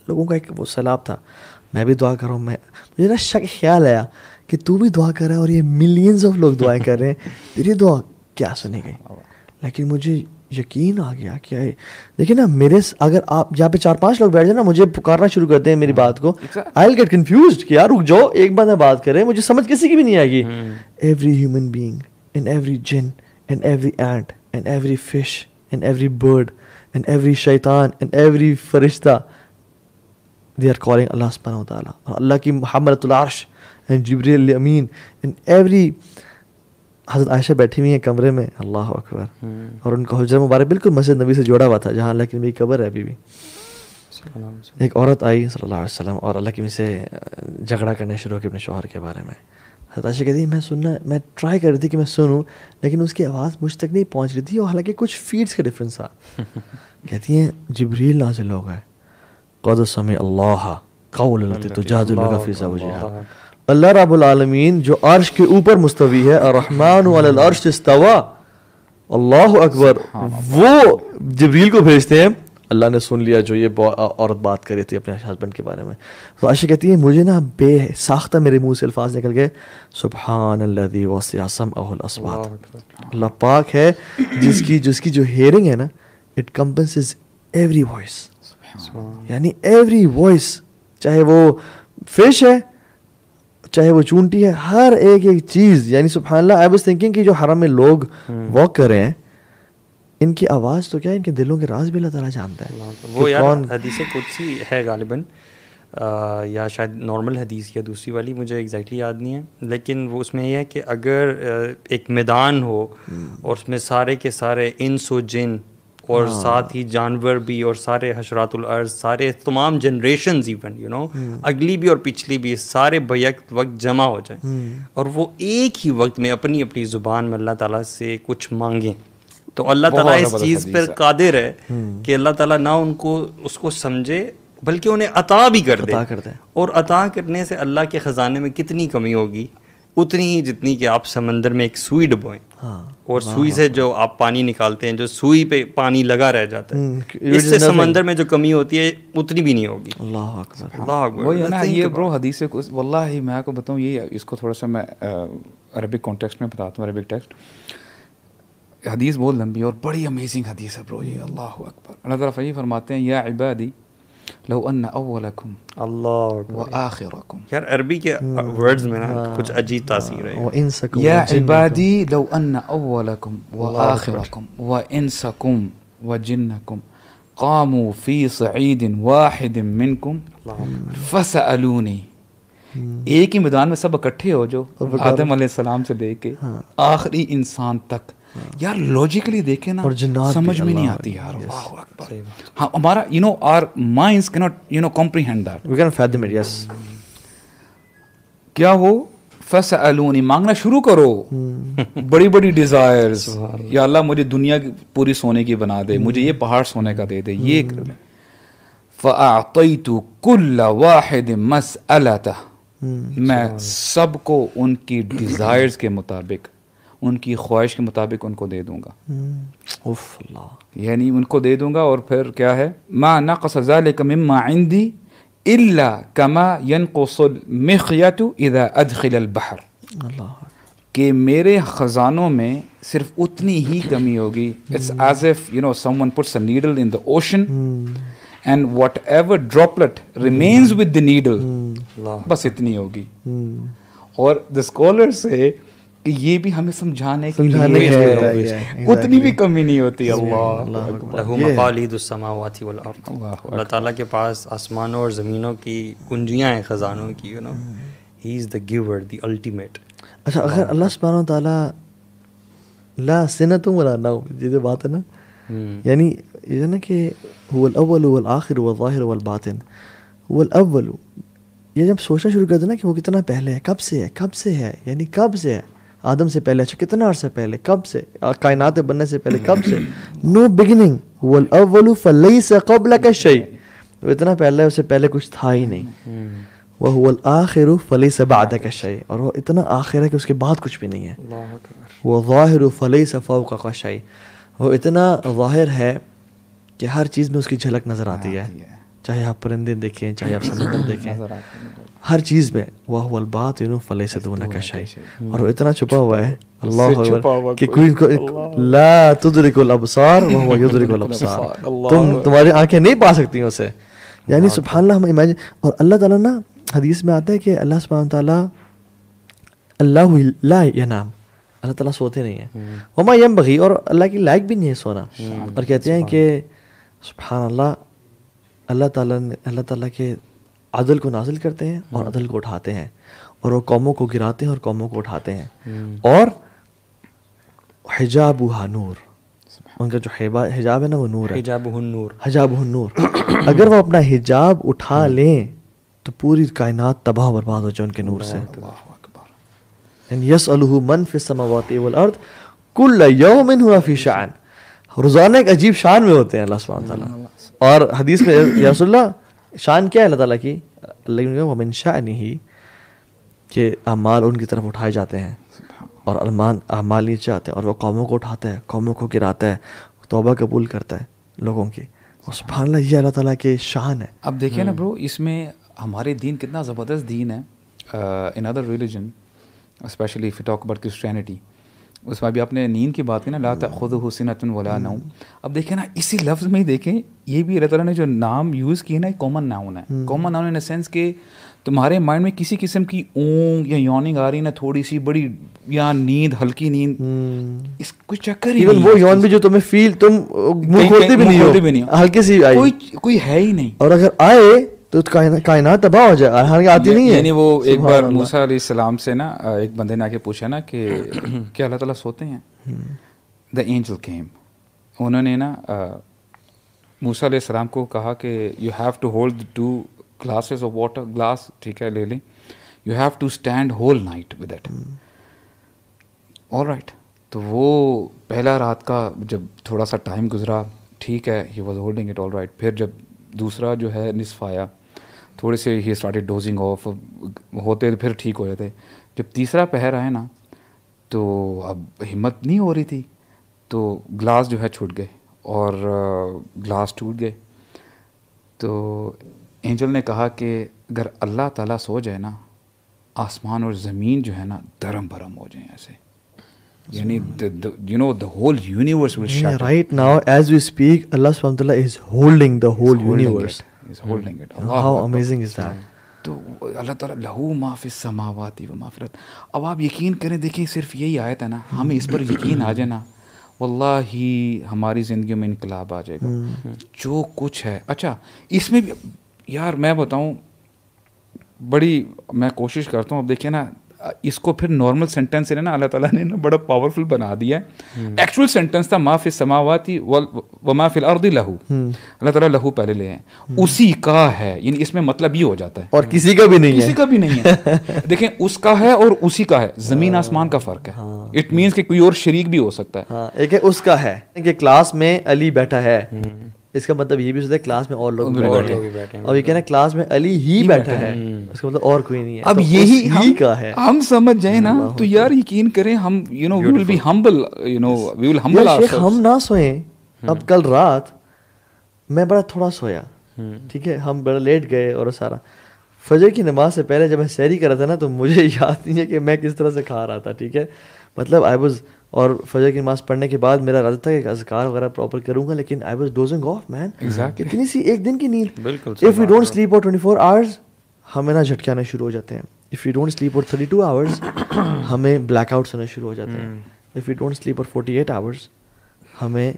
Speaker 2: لوگوں کا ایک وہ سیلاب تھا. میں بھی دعا کر رہا ہوں, مجھے نا خیال آیا کہ تو بھی دعا کر رہا ہے اور یہ ملینز آف لوگ دعائیں کر رہے ہیں, تیری دعا کیا سنی گئی. لیکن مجھے یقین آ گیا کہ دیکھیں نا, میرے اگر آپ یہاں پہ 4-5 لوگ بیٹھ جائیں نا, مجھے پکارنا شروع کرتے ہیں میری بات کو, آئی ول گیٹ کنفیوزڈ کہ یار رک جاؤ, ایک بندہ بات کرے, مجھے سمجھ کسی کی بھی نہیں آئے گی. Every human being and every جن and every ant and every fish and every bird and every شیطان اینڈ ایوری فرشتہ, they are calling Allah subhanahu wa ta'ala. اللہ کی حملۃ العرش and Jibril Amin and every, حضرت عائشہ بیٹھی ہوئی ہیں کمرے میں, اللہ اکبر, اور ان کا حجرہ مبارک بالکل مسجد نبی سے جوڑا ہوا تھا جہاں اللہ کی نبی کی قبر ہے ابھی بھی. ایک عورت آئی صلی اللہ علیہ وسلم اور اللہ کی نبی سے جھگڑا کرنے شروع کی اپنے شوہر کے بارے میں. حضرت عائشہ کہتی ہے میں ٹرائی کر رہی تھی کہ میں سنوں, لیکن اس کی آواز مجھ تک نہیں پہنچ رہی تھی, اور حالانکہ کچھ فیٹس کا ڈفرینس تھا. کہتی ہیں جبریل نازل ہو گئے, قد سمع اللہ قول التی تجادلک فی زوجہا. اللہ رب العالمین جو عرش کے اوپر مستوی ہے, الرحمن علی العرش استوى, اللہ اکبر, وہ جبریل کو بھیجتے ہیں. اللہ نے سن لیا جو یہ عورت بات کر رہی تھی اپنے ہسبینڈ کے بارے میں. تو عائشہ کہتی ہے مجھے نا بے ساختہ میرے منہ سے الفاظ نکل گئے, سبحان الذی وسع سمعہ الاصوات. اللہ پاک ہے جس کی جو ہیئرنگ ہے نا, اٹ کمپنسز ایوری وائس, یعنی ایوری وائس, چاہے وہ فش ہے چاہے وہ چونٹی ہے, ہر ایک چیز. یعنی سبحان اللہ, آئی واز تھنکنگ کہ جو حرم میں لوگ واک کر رہے ہیں, ان کی آواز تو کیا, ان کے دلوں کے راز بھی اللہ تعالیٰ جانتا ہے.
Speaker 1: وہ یار حدیث قدسی ہے غالباً, یا شاید نارمل حدیث یا دوسری والی, مجھے ایگزیکٹلی یاد نہیں ہے, لیکن وہ اس میں یہ ہے کہ اگر ایک میدان ہو اور اس میں سارے کے سارے انس و جن اور ساتھ ہی جانور بھی اور سارے حشرات الارض, سارے تمام جنریشنز ایون یو نو اگلی بھی اور پچھلی بھی, سارے بیک وقت جمع ہو جائیں اور وہ ایک ہی وقت میں اپنی اپنی زبان میں اللہ تعالیٰ سے کچھ مانگیں, تو اللہ تعالیٰ اس چیز پر قادر ہے کہ اللہ تعالیٰ نہ ان کو اس کو سمجھے بلکہ انہیں عطا بھی کر دے. اور عطا کرنے سے اللہ کے خزانے میں کتنی کمی ہوگی, اتنی ہی جتنی کہ آپ سمندر میں ایک سوئی ڈبوئیں اور سوئی سے جو آپ پانی نکالتے ہیں, جو سوئی پہ پانی لگا رہ جاتا ہے, اس سے سمندر میں جو کمی ہوتی ہے اتنی بھی نہیں ہوگی.
Speaker 2: اللہ اکبر,
Speaker 1: اللہ اکبر.
Speaker 3: وہی ہے نا یہ برو حدیث سے واللہ میں آپ کو بتاؤں, یہ اس کو تھوڑا سا میں عربک کانٹیکسٹ میں بتاتا ہوں. عربک ٹیکسٹ حدیث بہت لمبی اور بڑی امیزنگ حدیث ہے برو یہ. اللہ اکبر. اللہ تعالیٰ فرماتے ہیں یا عبادی لو ان اولکم
Speaker 1: اللہ
Speaker 3: وآخرکم.
Speaker 1: یار عربی کے ورڈز میں نا کچھ عجیب تاثیر ہے.
Speaker 3: یا عبادی لو ان اولکم وآخرکم وانسکم وجنکم قاموا فی صعید واحد منکم فسألونی. ایک ہی میدان میں سب اکٹھے ہو جو آدم علیہ السلام سے لے کے آخری انسان تک. یار لاجیکلی دیکھیں نا سمجھ میں نہیں آتی یار. اللہ اکبر. ہاں ہمارا یو نو آر مائنڈز کی not you know comprehend that.
Speaker 2: We can fathom it. Yes.
Speaker 3: کیا ہو فسألونی, مانگنا شروع کرو بڑی بڑی ڈیزائرز. یا اللہ مجھے دنیا پوری سونے کی بنا دے, مجھے یہ پہاڑ سونے کا دے دے, یہ کر لے. فأعطیت کل واحد مسألتہ, میں سب کو ان کی ڈیزائرز کے مطابق, ان کی خواہش کے مطابق ان کو دے دوں گا.
Speaker 2: اللہ,
Speaker 3: یعنی ان کو دے دوں گا. اور پھر کیا ہے, ما نقص ذلك مما عندي الا كما ينقص المخيط اذا ادخل البحر.
Speaker 2: اللہ,
Speaker 3: کہ میرے خزانوں میں صرف اتنی ہی کمی ہوگی. It's as if you know someone puts a needle in the ocean and whatever droplet remains with the needle بس اتنی ہوگی. اور the scholars say کہ یہ بھی ہمیں سمجھانے کے لیے اتنی بھی کمی نہیں ہوتی. اللہ
Speaker 1: لہو مقالید السماوات والارض. اللہ تعالیٰ کے پاس آسمانوں اور زمینوں کی کنجیاں ہیں خزانوں کی. You know he is the giver, the ultimate.
Speaker 2: اچھا اگر اللہ سبحانہ وتعالیٰ لا سنۃ ولا نوم, یہ جو بات ہے نا, یعنی یہ ہے نا کہ هو الاول والآخر والظاہر والباطن. هو الاول, یہ جب سوچنا شروع کر دیں نا کہ وہ کتنا پہلے ہے, کب سے ہے, کب سے ہے, یعنی کب سے ہے, آدم سے پہلے, اچھا کتنا عرصہ پہلے, کب سے, کائنات بننے سے پہلے کب سے, نو بگننگ. هو الاول فلیس قبلک شیء, وہ اتنا پہلے, اس سے پہلے کچھ تھا ہی نہیں. وهو الآخر فلیس بعدک شیء, اور وہ اتنا آخر ہے کہ اس کے بعد کچھ بھی نہیں ہے. وہ ظاہر فلیس فوقک شیء, وہ اتنا ظاہر ہے کہ ہر چیز میں اس کی جھلک نظر آتی ہے, چاہے آپ پرندے دیکھیں, چاہے آپ سمندر دیکھیں, ہر چیز میں. وَهُوَ الْبَاطِنُ فَلَيْسَ دُونَكَ شَيْءٌ, اور وہ اتنا چھپا ہوا ہے اللہ اکبر کہ کوئی لا تدرک الابصار وهو يدرك الابصار, تمہاری آنکھیں نہیں پا سکتی ہیں اسے. یعنی سبحان اللہ, ہم امیجن. اور اللہ تعالیٰ نا حدیث میں آتا ہے کہ اللہ سبحانہ تعالیٰ اللہ لا ینام, اللہ تعالیٰ سوتے نہیں ہیں. وما ينبغي, اور اللہ کی لائق بھی نہیں ہے سونا. اور کہتے ہیں کہ سبحان اللہ, اللہ تعالیٰ کے عدل کو نازل کرتے ہیں اور عدل کو اٹھاتے ہیں, اور وہ قوموں کو گراتے ہیں اور قوموں کو اٹھاتے ہیں. اور حجابها نور, ان کا جو حجاب ہے نا وہ نور ہے. حجابہ النور. اگر وہ اپنا حجاب اٹھا لیں تو پوری کائنات تباہ و برباد ہو جائے ان کے نور سے. یسألہ من فی السماوات والارض کل یوم هو فی شأن, روزانہ ایک عجیب شان میں ہوتے ہیں اللہ سبحانہ تعالیٰ. اور حدیث میں یا رسول اللہ شان کیا ہے اللہ تعالیٰ کی, اللہ نے ومن شأنہ, کہ اعمال ان کی طرف اٹھائے جاتے ہیں اور اعمال نیچے آتے ہیں, اور وہ قوموں کو اٹھاتا ہے, قوموں کو گراتا ہے, توبہ قبول کرتا ہے لوگوں کی. سبحان اللہ, یہ اللہ تعالیٰ کے شان ہے.
Speaker 3: اب دیکھیں نا برو, اس میں ہمارے دین کتنا زبردست دین ہے. In other religion especially if you talk about Christianity, اس میں بھی آپ نے نیند کی بات کی نا, لا تأخذہ سنۃ ولا نوم. اب دیکھیں نا اسی لفظ میں ہی دیکھیں, یہ بھی اللہ تعالیٰ نے جو نام یوز کیا نا, کامن ناؤن ہے. کامن ناؤن ان سینس کہ تمہارے مائنڈ میں کسی قسم کی اونگ یا یوننگ آ رہی نا, تھوڑی سی بڑی یا نیند, ہلکی نیند, اس کچھ چکر ہی نہیں.
Speaker 2: وہ یون بھی جو تمہیں فیل, تم منہ کھولتے بھی نہیں ہو, ہلکی سی آئی,
Speaker 3: کوئی ہے ہی نہیں.
Speaker 2: اور اگر آئے تو کائنات تباہ ہو جائے, حالانکہ آتی نہیں ہے.
Speaker 3: یعنی وہ ایک بار موسیٰ علیہ السلام سے نا ایک بندے نے آ کے پوچھا نا کہ کیا اللہ تعالیٰ سوتے ہیں؟ دا اینجل کیم, انہوں نے نا موسیٰ علیہ السلام کو کہا کہ you have to hold 2 glasses of water, glass ٹھیک ہے لے لیں, you have to stand whole night with it. All right. تو وہ پہلا رات کا جب تھوڑا سا ٹائم گزرا, ٹھیک ہے, he was holding it all right. پھر جب دوسرا جو ہے نصف آیا, تھوڑے سے ہی اسٹارٹیڈ ڈوزنگ آف ہوتے, پھر ٹھیک ہو جاتے. جب تیسرا پہر آیا نا تو اب ہمت نہیں ہو رہی تھی, تو گلاس جو ہے چھوٹ گئے اور گلاس ٹوٹ گئے. تو اینجل نے کہا کہ اگر اللہ تعالیٰ سو جائے نا, آسمان اور زمین جو ہے نا درم برم ہو جائیں ایسے, یعنی you know the whole universe will shatter.
Speaker 2: Right now as we speak Allah subhanahu wa ta'ala is holding the whole universe.
Speaker 3: He's holding it.
Speaker 2: How amazing is that.
Speaker 3: تو اللہ تعالیٰ لہو ما فی السماوات و ما فی الارض. اب آپ یقین کریں, دیکھیں صرف یہی آیت ہے نا, ہمیں اس پر یقین آ جائے نا, واللہ ہماری زندگیوں میں انقلاب آ جائے گا. جو کچھ ہے, اچھا اس میں بھی یار میں بتاؤں, بڑی میں کوشش کرتا ہوں. اب دیکھیں نا, اس کو پھر نارمل سینٹینس ہے نا اللہ تعالیٰ نے نا بڑا پاورفل بنا دیا ہے. ایکچوئل سینٹینس تھا ما فی السماوات و ما فی الارض لہو. اللہ تعالیٰ لہو پہلے لے ہیں, اسی کا ہے, یعنی اس میں مطلب یہ ہو جاتا ہے
Speaker 2: اور کسی کا بھی نہیں ہے,
Speaker 3: کسی کا بھی نہیں ہے. دیکھیں اس کا ہے اور اسی کا ہے, زمین آسمان کا فرق ہے. اٹ مینس کہ کوئی اور شریک بھی ہو سکتا ہے.
Speaker 2: ایک ہے اس کا ہے کہ کلاس میں علی بیٹھا ہے, اس کا مطلب یہ بھی ہوتا ہے کلاس میں اور لوگ بیٹھے ہیں, اور یہ کہنا کلاس میں علی ہی بیٹھا ہے, اس کا مطلب اور کوئی نہیں ہے.
Speaker 3: اب یہی
Speaker 2: کا ہے,
Speaker 3: ہم سمجھ جائیں نا تو یار یقین کریں, ہم we will be humble, we will humble ourselves.
Speaker 2: ہم نہ سوئیں. اب کل رات میں بڑا تھوڑا سویا, ٹھیک ہے, ہم بڑا لیٹ گئے, اور سارا فجر کی نماز سے پہلے جب میں سحری کر رہا تھا نا, تو مجھے یاد نہیں ہے کہ میں کس طرح سے کھا رہا تھا, ٹھیک ہے, مطلب آئی واز, اور فجر کی نماز پڑھنے کے بعد میرا ارادہ تھا کہ اذکار وغیرہ پراپر کروں گا, لیکن آئی واز ڈوزنگ آف مین. اتنی سی ایک دن کی نیند.
Speaker 1: بالکل.
Speaker 2: If you don't slip for 24 hours ہمیں نا جھٹکے آنے شروع ہو جاتے ہیں. If you don't slip for 32 hours ہمیں بلیک آؤٹس ہونے شروع ہو جاتے ہیں. If you don't slip for 48 hours ہمیں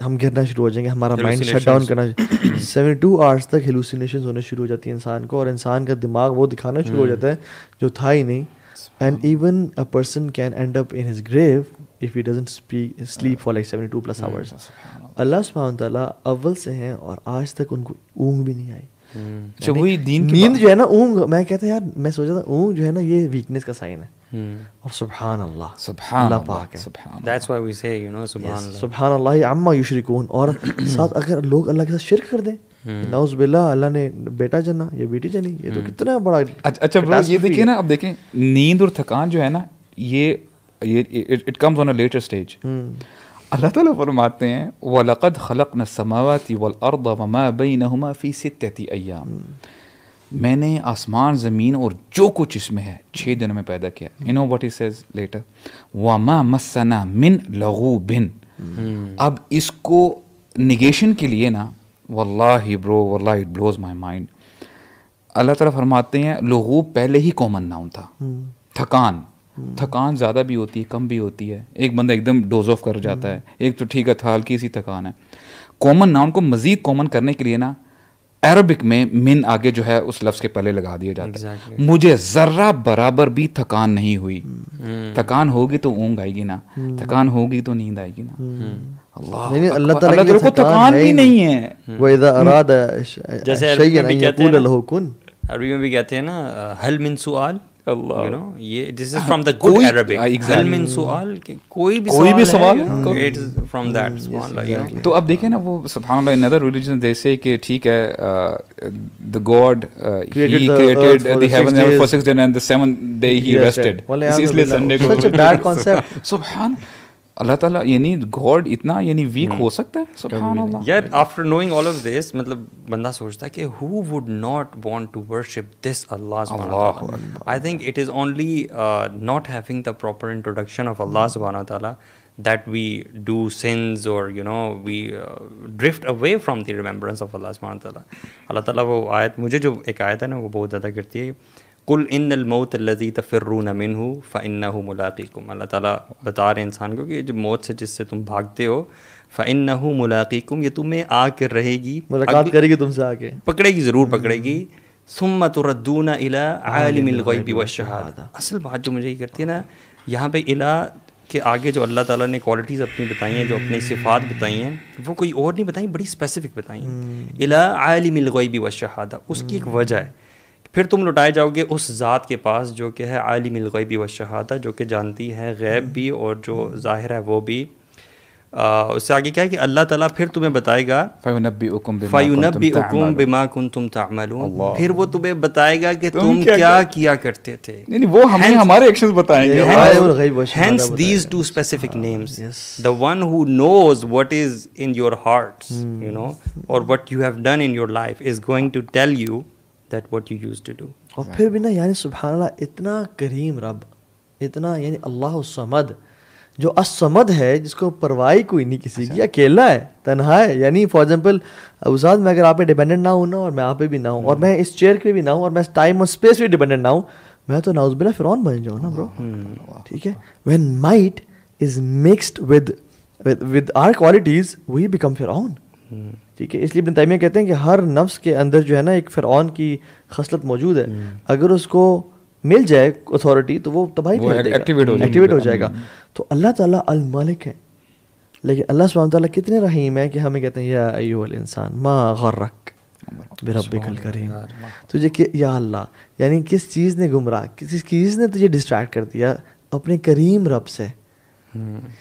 Speaker 2: ہم گرنا شروع ہو جائیں گے, ہمارا مائنڈ شٹ ڈاؤن کرنا. 72 hours تک ہیلوسینیشنز ہونے شروع ہو جاتی ہیں انسان کو, اور انسان کا دماغ وہ دکھانا شروع ہو جاتا ہے جو تھا ہی نہیں. And even a person can end up in his grave if he doesn't sleep for like 72+ hours. اللہ سبحانہ تعالیٰ اول سے ہیں اور آج تک ان کو اونگ بھی نہیں آئی.
Speaker 3: وہی
Speaker 2: نیند جو ہے نا, اونگ, میں کہتا یار, میں سوچا تھا اونگ جو ہے نا یہ ویکنیس کا سائن ہے. اور سبحان اللہ, اللہ پاک ہے.
Speaker 1: That's why we say,
Speaker 2: سبحان اللہ عما یشرکون. اور ساتھ اگر لوگ اللہ کے ساتھ شرک کر دیں, نعوذ باللہ, اللہ نے بیٹا جنا یا بیٹی جنی, یہ تو کتنا بڑا.
Speaker 3: اچھا برو, یہ دیکھیں نا, اب دیکھیں نیند اور تھکان جو ہے نا, یہ it comes on a later stage. اللہ تعالیٰ فرماتے ہیں وَلَقَدْ خَلَقْنَا السَّمَاوَاتِ وَالْأَرْضَ وَمَا بَيْنَهُمَا فِي 6 أَيَّامٍ. میں نے آسمان, زمین اور جو کچھ اس میں ہے 6 دنوں میں پیدا کیا. You know what he says later, وَمَا مَسَّنَا مِن لَغُوبٍ. اب اس کو نگیشن کے لیے نا, واللہ برو, واللہ اٹ بلوز مائی مائنڈ. اللہ تعالیٰ فرماتے ہیں لغوب پہلے ہی کامن ناؤن تھا. تھکان زیادہ بھی ہوتی ہے, کم بھی ہوتی ہے. ایک بندہ ایک دم ڈوز آف کر جاتا ہے, ایک تو ٹھیک ہے تھا, ہلکی سی تھکان ہے. کامن ناؤن کو مزید کامن کرنے کے لیے نا عربک میں من آگے جو ہے اس لفظ کے پہلے لگا دیا جاتا ہے. مجھے ذرہ برابر بھی تھکان نہیں ہوئی. تھکان ہوگی تو اونگ آئے گی نا, تھکان ہوگی تو نیند آئے گی نا. اللہ تعالیٰ کو تھکان بھی نہیں ہے.
Speaker 2: وَإِذَا أَرَادَ شَيْئًا أَن يَقُولَ لَهُ كُن.
Speaker 1: عربی میں بھی کہتے ہیں نا حل من سؤال, یہ this is from the good Arabic, حل من سؤال, کوئی بھی سوال ہے, اٹ از فرام دیٹ. سبحان اللہ.
Speaker 3: تو اب دیکھیں نا وہ سبحان اللہ, ان ادر ریلیجن دے سے کہ ٹھیک ہے the God he created the heaven and earth for 6 days and the 7th day he rested. اس لیے سنڈے کو
Speaker 2: such a bad concept.
Speaker 3: سبحان اللہ تعالیٰ, یعنی گاڈ اتنا یعنی ویک ہو سکتا ہے. سبحان اللہ.
Speaker 1: یار after knowing all of this, مطلب بندہ سوچتا ہے کہ who would not want to worship this Allah subhanahu wa ta'ala. I think it is only not having the proper introduction of Allah subhanahu wa ta'ala that we do sins, or we drift away from the remembrance of Allah subhanahu wa ta'ala. اللہ تعالیٰ وہ آیت, مجھے جو ایک آیت ہے نا وہ بہت زیادہ کرتی ہے, قل ان الموت الذی تفرون منہ فانہ ملاقیکم. اللہ تعالیٰ بتا رہے ہیں انسان کو کہ جو موت سے جس سے تم بھاگتے ہو فانہ ملاقیکم، یہ تمہیں آ کر رہے گی،
Speaker 2: ملاقات کرے گی تم سے آ کے،
Speaker 1: پکڑے گی، ضرور پکڑے گی. ثم تردون الی عالم الغیب والشہادہ. اصل بات جو مجھے یہ کرتی ہے نا یہاں پہ الی کے آگے جو اللہ تعالیٰ نے کوالٹیز اپنی بتائی ہیں، جو اپنی صفات بتائی ہیں، وہ کوئی اور نہیں بتائیں، بڑی اسپیسیفک بتائی ہیں. الی عالم الغیب والشہادہ، اس کی ایک وجہ ہے. پھر تم لوٹائے جاؤ گے اس ذات کے پاس جو کہ ہے عالم الغیب والشہادہ، جو کہ جانتی ہے غیب بھی اور جو ظاہر ہے وہ بھی. اس سے آگے کیا ہے کہ اللہ تعالیٰ پھر تمہیں بتائے گا فَيُنَبِّئُكُم بِمَا كُنتُمْ تَعْمَلُونَ، پھر وہ تمہیں بتائے گا کہ تم کیا کیا کرتے تھے،
Speaker 3: یعنی وہ ہمیں ہمارے ایکشنز بتائیں گے.
Speaker 1: Hence these two specific names, the one who knows what is in your hearts, you know, or what you have done in your life is going to tell you that what you used to do.
Speaker 2: اور پھر بھی نا یعنی سبحان اللہ اتنا کریم رب، اتنا یعنی اللہ الصمد جو الصمد ہے، جس کو پرواہی کوئی نہیں کسی کی، اکیلا ہے، تنہا ہے. یعنی فار ایگزامپل استاد میں اگر آپ پہ ڈیپینڈنٹ نہ ہوں نا، اور میں آپ پہ بھی نہ ہوں، اور میں اس چیئر پہ بھی نہ ہوں، اور میں ٹائم اور اسپیس پہ ڈیپینڈنٹ نہ ہوں، میں تو نعوذ باللہ فرعون بن جاؤں نا برو. ٹھیک ہے، when might is mixed with our qualities we become فرعون. ٹھیک ہے، اس لیے ابن تیمیہ کہتے ہیں کہ ہر نفس کے اندر جو ہے نا ایک فرعون کی خصلت موجود ہے. اگر اس کو مل جائے اتھارٹی تو وہ تباہی کر دے گا، ایکٹیویٹ ہو جائے گا. تو اللہ تعالیٰ المالک ہے، لیکن اللہ سبحانہ تعالیٰ کتنے رحیم ہے کہ ہمیں کہتے ہیں یا ایھا الانسان ما غرک بربک الکریم. تجھے یا اللہ یعنی کس چیز نے گمراہ، کس چیز نے تجھے ڈسٹریکٹ کر دیا اپنے کریم رب سے.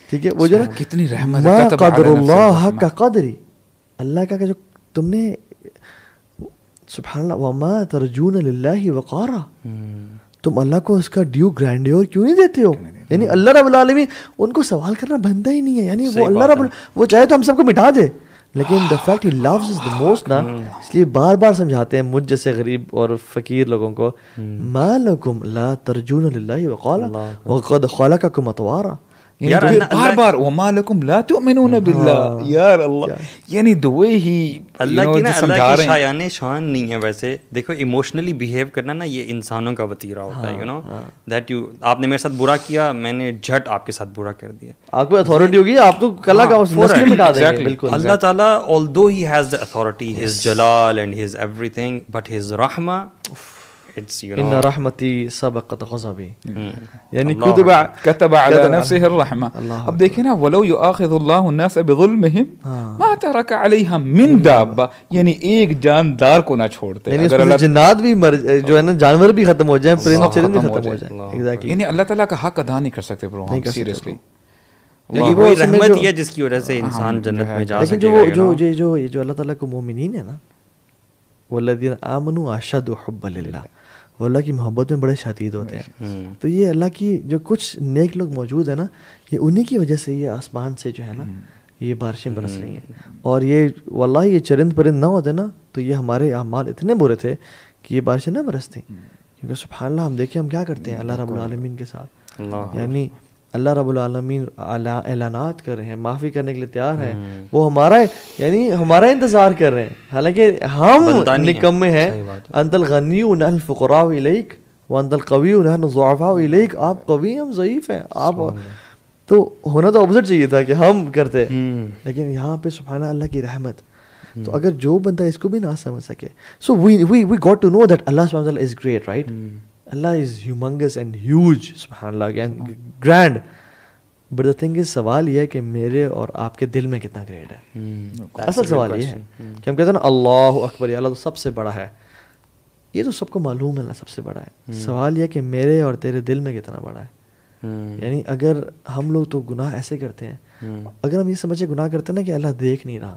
Speaker 2: ٹھیک ہے، وہ جو نا
Speaker 3: کتنی رحمت
Speaker 2: ما قدر اللہ حق قدری، اللہ کا کہ جو تم نے سبحان اللہ وما ترجون للہ وقارا، تم اللہ کو اس کا ڈیو گرینڈیور کیوں نہیں دیتے ہو. یعنی اللہ رب العالمین ان کو سوال کرنا بنتا ہی نہیں ہے. یعنی وہ اللہ رب وہ چاہے تو ہم سب کو مٹا دے، لیکن the fact he loves us the most نا، اس لیے بار بار سمجھاتے ہیں مجھ جیسے غریب اور فقیر لوگوں کو، ما لکم لا ترجون للہ وقارا وقد خلقکم اطوارا.
Speaker 3: بار بار وما لکم لا تؤمنون باللہ. یار اللہ یعنی the way he
Speaker 1: اللہ کی نا اللہ کی شایان شان نہیں ہے. ویسے دیکھو ایموشنلی بیہیو کرنا نا یہ انسانوں کا وطیرہ ہوتا ہے. یو نو دیٹ یو آپ نے میرے ساتھ برا کیا، میں نے جھٹ آپ کے ساتھ برا کر دیا.
Speaker 2: آپ کو اتھارٹی ہوگی، آپ تو کلا کا مسئلہ مٹا دیں گے. بالکل
Speaker 1: اللہ تعالیٰ although he has the authority, his jalal and his everything, but his rahma,
Speaker 2: ان رحمتی سبقت غضبی،
Speaker 3: یعنی کتب علی نفسہ الرحمہ. اب دیکھیں نا ولو یؤاخذ اللہ الناس بظلمہم ما ترک علیہا من دابہ، یعنی ایک جاندار کو نہ چھوڑتے.
Speaker 2: یعنی اس میں جنات بھی جو ہے نا جانور بھی ختم ہو جائیں، پرند چرند بھی ختم ہو جائیں.
Speaker 3: یعنی اللہ تعالیٰ کا حق ادا نہیں کر سکتے برو ہم سیریسلی.
Speaker 1: لیکن وہ رحمت ہی ہے جس کی وجہ سے انسان جنت میں جا سکے گا.
Speaker 2: لیکن جو اللہ تعالیٰ کو مومنین ہے نا، والذین آمنوا اشد حبا للہ، وہ اللہ کی محبت میں بڑے شدید ہوتے ہیں. تو یہ اللہ کی جو کچھ نیک لوگ موجود ہیں نا، یہ انہی کی وجہ سے یہ آسمان سے جو ہے نا یہ بارشیں برس رہی ہیں. اور یہ واللہ یہ چرند پرند نہ ہوتے نا تو یہ ہمارے اعمال اتنے برے تھے کہ یہ بارشیں نہ برستی. کیونکہ سبحان اللہ ہم دیکھیں ہم کیا کرتے ہیں اللہ رب العالمین کے ساتھ. یعنی اللہ رب العالمین اعلانات کر رہے ہیں، معافی کرنے کے لیے تیار ہیں، وہ ہمارا یعنی ہمارا انتظار کر رہے ہیں، حالانکہ ہم نکمے ہیں. انت الغنی ونحن الفقراء الیک وانت القوی ونحن الضعفاء الیک. آپ قوی ہم ضعیف ہیں. آپ تو ہونا تو اپوزٹ چاہیے تھا کہ ہم کرتے، لیکن یہاں پہ سبحان اللہ کی رحمت. تو اگر جو بندہ اس کو بھی نہ سمجھ سکے، so we got to know that اللہ سبحانہ وتعالی is great, right. Allah is humongous and huge, سبحان اللہ and grand. But the thing is سوال یہ ہے کہ میرے اور آپ کے دل میں کتنا گریٹ ہے. اصل سوال یہ ہے کہ ہم کہتے ہیں نا اللہ اکبر، اللہ تو سب سے بڑا ہے. یہ تو سب کو معلوم ہے اللہ سب سے بڑا ہے. سوال یہ ہے کہ میرے اور تیرے دل میں کتنا بڑا ہے. یعنی اگر ہم لوگ تو گناہ ایسے کرتے ہیں، اگر ہم یہ سمجھے گناہ کرتے ہیں نا کہ اللہ دیکھ نہیں رہا،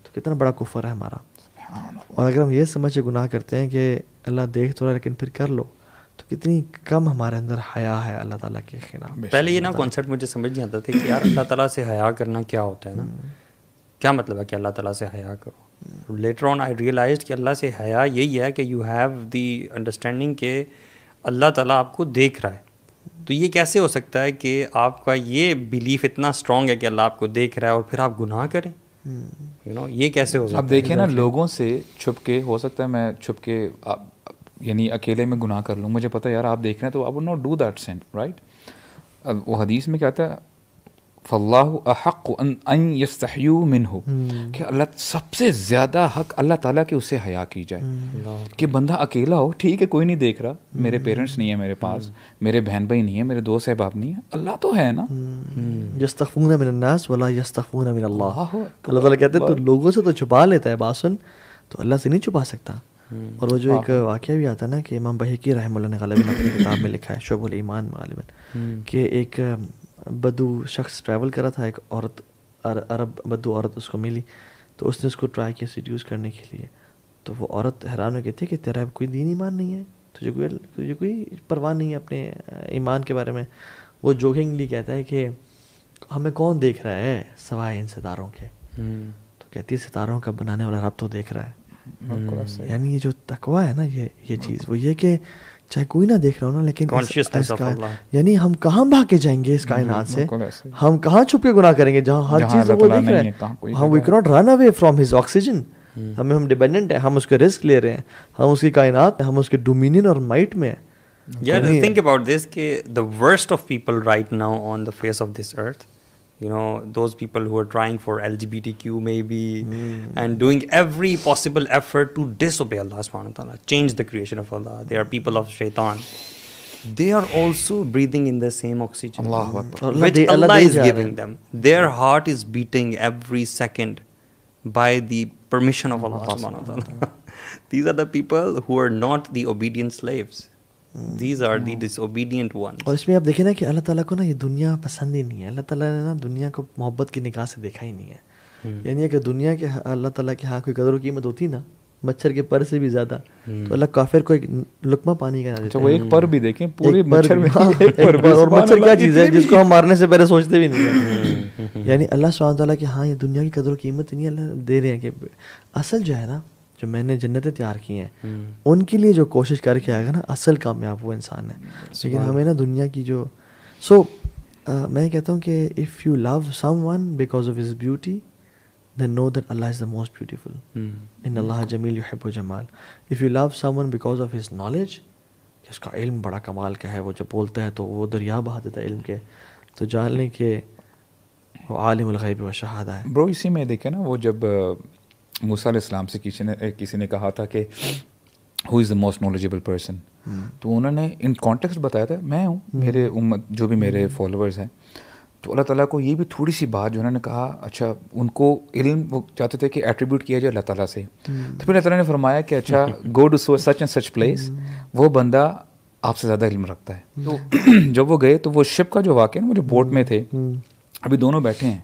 Speaker 2: تو کتنا بڑا کفر ہے ہمارا. اور اگر ہم یہ سمجھے گناہ کرتے ہیں کہ اللہ دیکھ تو رہا لیکن پھر کر لو، تو کتنی کم ہمارے اندر حیا ہے اللہ تعالیٰ کے خلاف.
Speaker 1: پہلے یہ نا کانسیپٹ مجھے سمجھ نہیں آتا تھا کہ یار اللہ تعالیٰ سے حیا کرنا کیا ہوتا ہے نا، کیا مطلب ہے کہ اللہ تعالیٰ سے حیا کرو. لیٹر آن آئی ریئلائزڈ کہ اللہ سے حیا یہی ہے کہ یو ہیو دی انڈرسٹینڈنگ کہ اللہ تعالیٰ آپ کو دیکھ رہا ہے. تو یہ کیسے ہو سکتا ہے کہ آپ کا یہ بلیف اتنا اسٹرانگ ہے کہ اللہ آپ کو دیکھ رہا ہے اور پھر آپ گناہ کریں؟ یو نو یہ کیسے ہو سکتا ہے؟
Speaker 3: اب دیکھیں نا لوگوں سے چھپ کے، ہو سکتا ہے میں چھپ کے یعنی اکیلے میں گناہ کر لوں, مجھے پتہ ہے یار آپ دیکھ رہے ہیں تو I would not do that sin, right. وہ حدیث میں کہتا ہے فاللہ احق ان یستحیوا منہ, کہ اللہ سب سے زیادہ حق اللہ تعالیٰ کے اسے حیا کی جائے, کہ بندہ اکیلا ہو, ٹھیک ہے کوئی نہیں دیکھ رہا, میرے پیرنٹس نہیں ہیں میرے پاس, میرے بہن بھائی نہیں ہیں, میرے دوست احباب نہیں ہیں, اللہ تو ہے نا.
Speaker 2: یستخفون من الناس ولا یستخفون من اللہ, اللہ تعالیٰ کہتے ہیں تو لوگوں سے تو چھپا لیتا ہے باسن, تو اللہ سے نہیں چھپا سکتا. اور وہ جو ایک واقعہ بھی آتا ہے نا کہ امام بہقی رحمہ اللہ نے غالباً اپنی کتاب میں لکھا ہے شعب الایمان میں غالباً, کہ ایک بدو شخص ٹریول کر رہا تھا, ایک عورت عرب بدو عورت اس کو ملی, تو اس نے اس کو ٹرائی کیا سیڈیوس کرنے کے لیے. تو وہ عورت حیران ہو گئی تھی کہ تیرا کوئی دین ایمان نہیں ہے, تجھے کوئی پرواہ نہیں ہے اپنے ایمان کے بارے میں. وہ جوکنگلی کہتا ہے کہ ہمیں کون دیکھ رہا ہے سوائے ان ستاروں کے. تو کہتی ہے ستاروں کا بنانے والا رب تو دیکھ رہا ہے. یعنی یہ جو تقویٰ ہے نا, یہ چیز وہ یہ کہ چاہے کوئی نہ دیکھ رہا ہو نا, لیکن یعنی ہم کہاں بھاگ کے جائیں گے اس کائنات سے, ہم کہاں چھپ کے گناہ کریں گے جہاں ہر چیز وہ دیکھ رہے ہیں. ہم we can't run away from his oxygen, ہم ڈیپینڈنٹ ہیں, ہم اس کے رزق لے رہے ہیں, ہم اس کی کائنات, ہم اس کے ڈومینین اور مائٹ میں ہیں.
Speaker 1: Yeah, think about this, کہ the worst of people right now on the face of this earth, you know, those people who are trying for LGBTQ maybe and doing every possible effort to disobey Allah subhanahu wa ta'ala, change the creation of Allah, they are people of shaitan. They are also breathing in the same oxygen which Allah is giving them. Their heart is beating every second by the permission of Allah subhanahu wa ta'ala. These are the people who are not the obedient slaves. These are the disobedient ones.
Speaker 2: اور اس میں آپ دیکھیں نا کہ اللہ تعالیٰ کو نا یہ دنیا پسند ہی نہیں ہے. اللہ تعالیٰ نے نا دنیا کو محبت کی نگاہ سے دیکھا ہی نہیں ہے. یعنی کہ دنیا کے اللہ تعالیٰ کے ہاں کوئی قدر و قیمت ہوتی نا مچھر کے پر سے بھی زیادہ, تو اللہ کافر کو ایک لقمہ پانی کا نہ دیتا.
Speaker 3: وہ ایک پر بھی دیکھیں پوری مچھر میں,
Speaker 2: اور مچھر کیا چیز ہے جس کو ہم مارنے سے پہلے سوچتے بھی نہیں ہیں. یعنی اللہ سبحانہ تعالیٰ کہ ہاں یہ دنیا کی قدر و قیمت نہیں, اللہ دے رہے ہیں کہ اصل جو ہے نا جو میں نے جنتیں تیار کی ہیں ان کے لیے جو کوشش کر کے آئے گا نا اصل کامیاب وہ انسان ہے. لیکن ہمیں نا دنیا کی جو میں کہتا ہوں کہ if you love someone because of his beauty then know that Allah is the most beautiful. ان اللہ جمیل یحب الجمال. if you love someone because of his knowledge, کہ اس کا علم بڑا کمال کا ہے, وہ جب بولتا ہے تو وہ دریا بہا دیتا ہے علم کے, تو جان لیں کہ وہ عالم الغیب و شہادہ ہے.
Speaker 3: برو اسی میں دیکھیں نا وہ جب موسیٰ علیہ السلام سے کسی نے کہا تھا کہ who is the most knowledgeable person, تو انہوں نے ان کانٹیکسٹ بتایا تھا میں ہوں, میرے امت جو بھی میرے فالوورز ہیں. تو اللہ تعالیٰ کو یہ بھی تھوڑی سی بات جو انہوں نے کہا, اچھا ان کو علم وہ چاہتے تھے کہ ایٹریبیوٹ کیا جائے اللہ تعالیٰ سے, تو پھر اللہ تعالیٰ نے فرمایا کہ اچھا go to such and such place, وہ بندہ آپ سے زیادہ علم رکھتا ہے. تو جب وہ گئے تو وہ شپ کا جو واقعہ وہ جو بوٹ میں تھے, ابھی دونوں بیٹھے ہیں,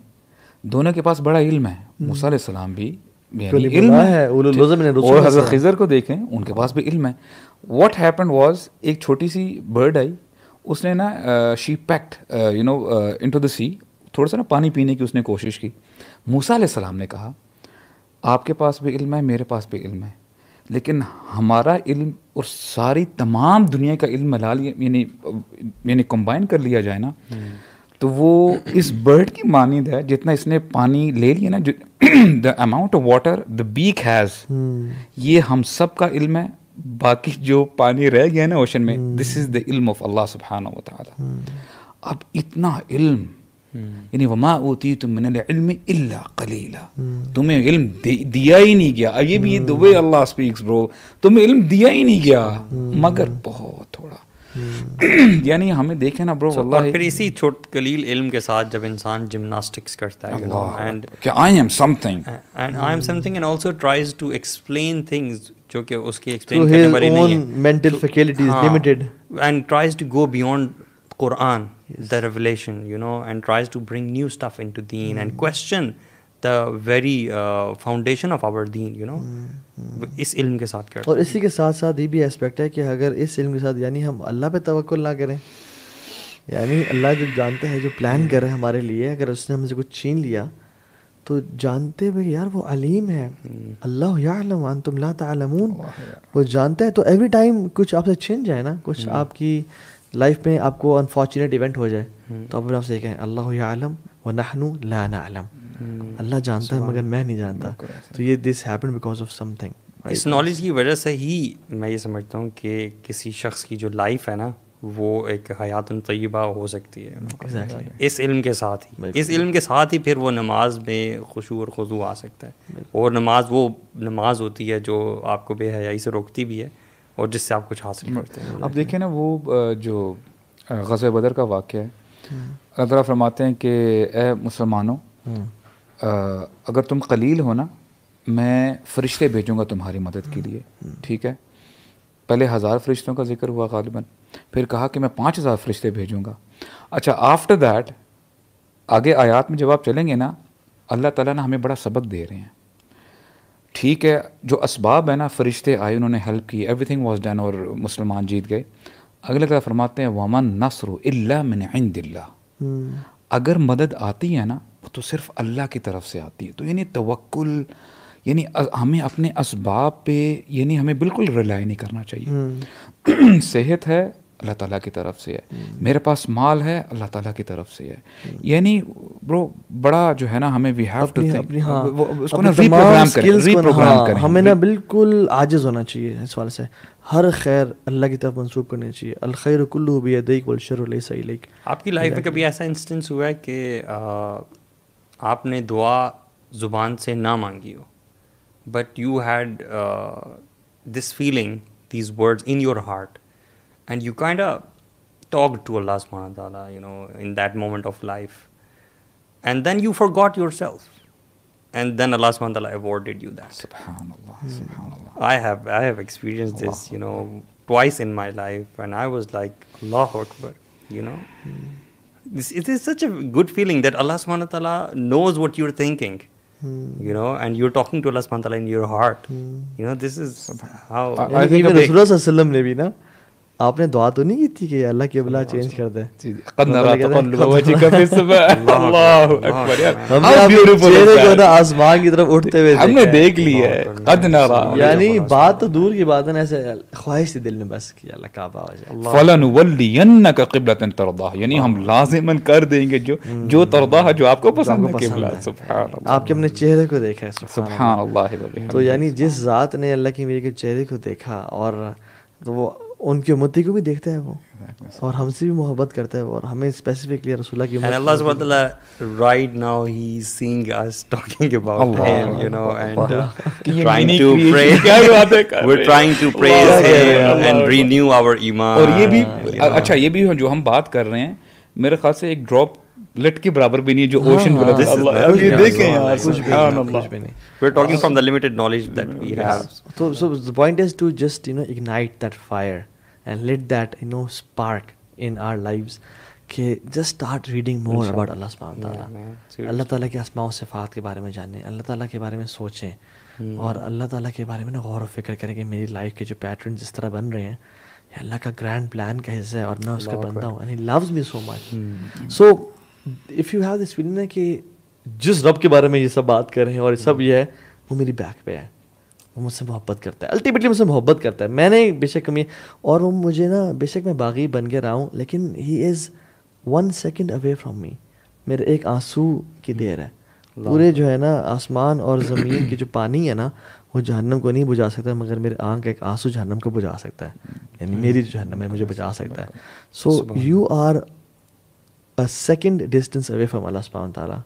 Speaker 3: دونوں کے پاس بڑا علم ہے. موسیٰ علیہ السلام بھی علم ہے, اور حضرت خضر کو دیکھیں ان کے پاس بھی علم ہے. واٹ ہیپنڈ واز, ایک چھوٹی سی برڈ آئی, اس نے نا شی پیکڈ انٹو دا سی, تھوڑا سا نا پانی پینے کی اس نے کوشش کی. موسیٰ علیہ السلام نے کہا آپ کے پاس بھی علم ہے, میرے پاس بھی علم ہے, لیکن ہمارا علم اور ساری تمام دنیا کا علم ملا لیا یعنی کمبائن کر لیا جائے نا, تو وہ اس برڈ کی مانند ہے جتنا اس نے پانی لے لیا نا, the amount of water the back has, یہ ہم سب کا علم ہے. باقی جو پانی رہ گیا نا اوشن میں, دس از دا علم آف اللہ سبحانہ و تعالی. اب اتنا علم, یعنی وما اوتیتم من العلم الا قلیلا, تمہیں علم دیا ہی نہیں گیا. یہ بھی the way Allah speaks bro, تمہیں علم دیا ہی نہیں گیا مگر بہت تھوڑا. یعنی ہمیں دیکھیں نا برو واللہ,
Speaker 1: پھر اسی چھوٹ قلیل علم کے ساتھ جب انسان جمناسٹکس کرتا ہے,
Speaker 3: اینڈ کہ I am something
Speaker 1: and also tries to explain things جو کہ اس کی ایکسپلین کرنے والی نہیں ہے,
Speaker 2: mental faculties limited,
Speaker 1: and tries to go beyond Quran, the revelation, and tries to bring new stuff into deen and question the very foundation of our deen, اس علم کے ساتھ کرتے.
Speaker 2: اور اسی کے ساتھ ساتھ یہ بھی اسپیکٹ ہے کہ اگر اس علم کے ساتھ یعنی ہم اللہ پہ توکل نہ کریں, یعنی اللہ جو جانتا ہے جو پلان کر رہے ہیں ہمارے لیے, اگر اس نے ہم سے کچھ چھین لیا تو جانتے ہوئے یار وہ علیم ہے, اللہ یعلم وانتم لا تعلمون, وہ جانتا ہے. تو ایوری ٹائم کچھ آپ سے چھن جائے نا, کچھ آپ کی لائف میں آپ کو انفارچونیٹ ایونٹ ہو جائے, تو آپ سے یہ کہیں اللہ یعلم ونحن لا نعلم, اللہ جانتا ہے مگر میں نہیں جانتا. تو یہ this happen because of something.
Speaker 1: اس نالج کی وجہ سے ہی میں یہ سمجھتا ہوں کہ کسی شخص کی جو لائف ہے نا وہ ایک حیات طیبہ ہو سکتی ہے اس علم کے ساتھ ہی. اس علم کے ساتھ ہی پھر وہ نماز میں خشوع اور خضوع آ سکتا ہے. اور نماز وہ نماز ہوتی ہے جو آپ کو بے حیائی سے روکتی بھی ہے اور جس سے آپ کچھ حاصل کرتے ہیں.
Speaker 3: اب دیکھیں نا وہ جو غزوہ بدر کا واقعہ ہے, اللہ تعالیٰ فرماتے ہیں کہ اے مسلمانوں اگر تم قلیل ہو نا میں فرشتے بھیجوں گا تمہاری مدد کے لیے. ٹھیک ہے, پہلے 1000 فرشتوں کا ذکر ہوا غالباً, پھر کہا کہ میں 5000 فرشتے بھیجوں گا. اچھا آفٹر دیٹ آگے آیات میں جب آپ چلیں گے نا اللہ تعالیٰ نے ہمیں بڑا سبق دے رہے ہیں. ٹھیک ہے, جو اسباب ہے نا فرشتے آئے انہوں نے ہیلپ کی, ایوری تھنگ واز ڈن اور مسلمان جیت گئے. اگلے طرح فرماتے ہیں وَمَن نَصْرُ إِلَّا مِنْ عِنْدِ اللَّهِ, اگر مدد آتی ہے نا تو صرف اللہ کی طرف سے آتی ہے. تو یعنی توکل, یعنی ہمیں اپنے اسباب پہ یعنی ہمیں بالکل ریلائی نہیں کرنا چاہیے. صحت ہے اللہ تعالیٰ کی طرف سے ہے, میرے پاس مال ہے اللہ تعالیٰ کی طرف سے ہے. یعنی برو بڑا جو ہے نا ہمیں وی ہیو ٹو اس کو نا ریپروگرام کریں,
Speaker 2: ہمیں نا بالکل عاجز ہونا چاہیے اس والے سے. ہر خیر اللہ کی طرف منسوب کرنی چاہیے. الخیر کلہ بیدیک والشر لیس الیک.
Speaker 1: آپ کی لائف میں کبھی ایسا انسٹنس ہوا ہے کہ آپ نے دعا زبان سے نہ مانگی ہو but you had this feeling, these words in your heart, and you kind of talked to Allah subhanahu wa ta'ala, you know, in that moment of life, and then you forgot yourself, and then Allah subhanahu wa ta'ala awarded you that.
Speaker 3: Subhanallah, Subhanallah.
Speaker 1: I have experienced this, you know, twice in my life, and I was like, Allahu Akbar, you know. It is such a good feeling that Allah subhanahu wa ta'ala knows what you're thinking. You know, and you're talking to Allah subhanahu wa ta'ala in your heart. You know, this is how
Speaker 2: I think Rasulullah sallallahu alaihi wasallam ne bhi na آپ نے دعا تو نہیں کی تھی کہ اللہ کی قبلہ چینج کر دے؟
Speaker 3: قد نرى تقلب وجهك في السماء. اللہ اکبر یار,
Speaker 2: ہم نے اپنے چہرے کو نا آسمان کی طرف اٹھتے ہوئے
Speaker 3: ہم نے دیکھ لی ہے. قد نرى,
Speaker 2: یعنی بات تو دور کی بات ہے نا, ایسے خواہش تھی دل میں بس کہ اللہ کعبہ ہو جائے.
Speaker 3: فلنولینک قبلۃ ترضاها, یعنی ہم لازماً کر دیں گے جو ترضاها, جو آپ کو پسند ہے قبلہ. سبحان اللہ,
Speaker 2: آپ کے اپنے چہرے کو دیکھا ہے.
Speaker 3: سبحان اللہ.
Speaker 2: تو یعنی جس ذات نے اللہ کی میرے کے چہرے کو دیکھا اور تو وہ ان کی امتی کو بھی دیکھتا ہے وہ, اور ہم سے بھی محبت کرتا ہے, اور ہمیں اسپیسیفکلی رسول اللہ کی
Speaker 1: امت. And Allah subhanahu wa ta'ala right now he's seeing us talking about him, you know, and trying to pray. We're trying to praise him and renew our iman.
Speaker 3: اور یہ بھی اچھا, یہ بھی جو ہم بات کر رہے ہیں میرے خیال سے ایک ڈراپ لٹ کے برابر بھی نہیں جو اوشن بنا. اللہ یہ دیکھیں یار, سبحان اللہ.
Speaker 1: We're talking from the limited knowledge that we have.
Speaker 2: So the point is to just, you know, ignite that fire and let that, you know, spark in our lives. کہ just start reading more about Allah subhanahu wa ta'ala. اللہ تعالیٰ کے اسماء و صفات کے بارے میں جانیں, اللہ تعالیٰ کے بارے میں سوچیں, اور اللہ تعالیٰ کے بارے میں غور و فکر کریں کہ میری لائف کے جو پیٹرن جس طرح بن رہے ہیں یہ اللہ کا گرینڈ پلان کا حصہ ہے اور میں اس کا بندہ ہوں, and he loves me so much. So if you have this feeling ہے کہ جس رب کے بارے میں یہ سب بات کر رہے ہیں اور یہ سب یہ ہے, وہ میری بیک پہ ہے, وہ مجھ سے محبت کرتا ہے, الٹیمیٹلی مجھ سے محبت کرتا ہے. میں نے بے شک کمی, اور وہ مجھے نا بے شک میں باغی بن کے رہا ہوں, لیکن ہی از 1 second away from me. میرے ایک آنسو کی دیر ہے. پورے جو ہے نا آسمان اور زمین کی جو پانی ہے نا وہ جہنم کو نہیں بجھا سکتا, مگر میرے آنکھ کا ایک آنسو جہنم کو بجھا سکتا ہے, یعنی میری جو جہنم ہے مجھے بچا سکتا ہے. So you are a second distance away from Allah subhanahu wa ta'ala.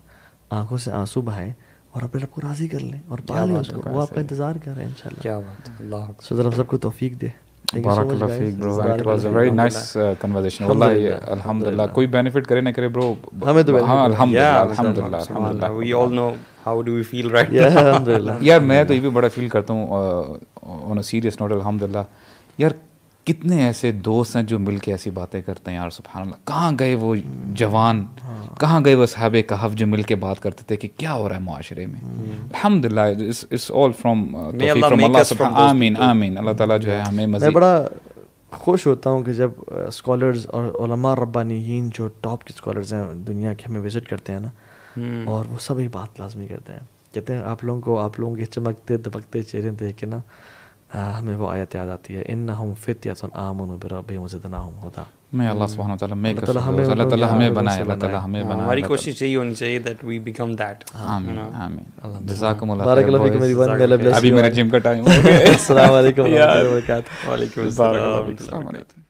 Speaker 2: آنکھوں سے آنسو بہائیں اور اپنے رب کو راضی کر لیں اور پا لیں اس کو, وہ آپ کا انتظار کر رہے ہیں انشاءاللہ.
Speaker 1: کیا بات ہے, اللہ
Speaker 2: سو ذرا سب کو توفیق دے.
Speaker 3: بارک اللہ فیک برو, it was a very nice conversation. واللہ الحمدللہ, کوئی بینیفٹ کرے نہ کرے برو,
Speaker 2: ہمیں تو
Speaker 3: الحمدللہ الحمدللہ الحمدللہ.
Speaker 1: We all know how do we feel right
Speaker 2: now. الحمدللہ
Speaker 3: یار, میں تو یہ بھی بڑا فیل کرتا ہوں on a serious note. الحمدللہ یار, کتنے ایسے دوست ہیں جو مل کے ایسی باتیں کرتے ہیں یار, سبحان اللہ. کہاں گئے وہ جوان, کہاں گئے وہ صحاب کہف جو مل کے بات کرتے تھے کہ کیا ہو رہا ہے معاشرے میں. الحمدللہ it's all from توفیق from Allah سبحان. آمین آمین. اللہ تعالیٰ جو ہے ہمیں مزید.
Speaker 2: میں بڑا خوش ہوتا ہوں کہ جب اسکالرز اور علماء ربانیین جو ٹاپ کے اسکالرز ہیں دنیا کے ہمیں وزٹ کرتے ہیں نا, اور وہ سب ایک بات لازمی کرتے ہیں, کہتے ہیں آپ لوگوں کے چمکتے دبکتے چہرے دیکھ کے نا ہمیں وہ آیت یاد آتی ہے, انہم فتیۃ آمنوا بربہم وزدناہم ھدی.
Speaker 3: میں اللہ سبحانہ وتعالیٰ میں اللہ تعالیٰ ہمیں بنائے، اللہ تعالیٰ ہمیں بنائے.
Speaker 1: ہماری کوشش یہی ہونی چاہیے that we become that.
Speaker 3: آمین آمین. جزاکم اللہ
Speaker 2: بارک اللہ فیکم میری بہن. میں اللہ
Speaker 3: ابھی میرا جم کا ٹائم ہو گیا.
Speaker 2: السلام علیکم ورحمۃ اللہ وبرکاتہ.
Speaker 1: وعلیکم السلام.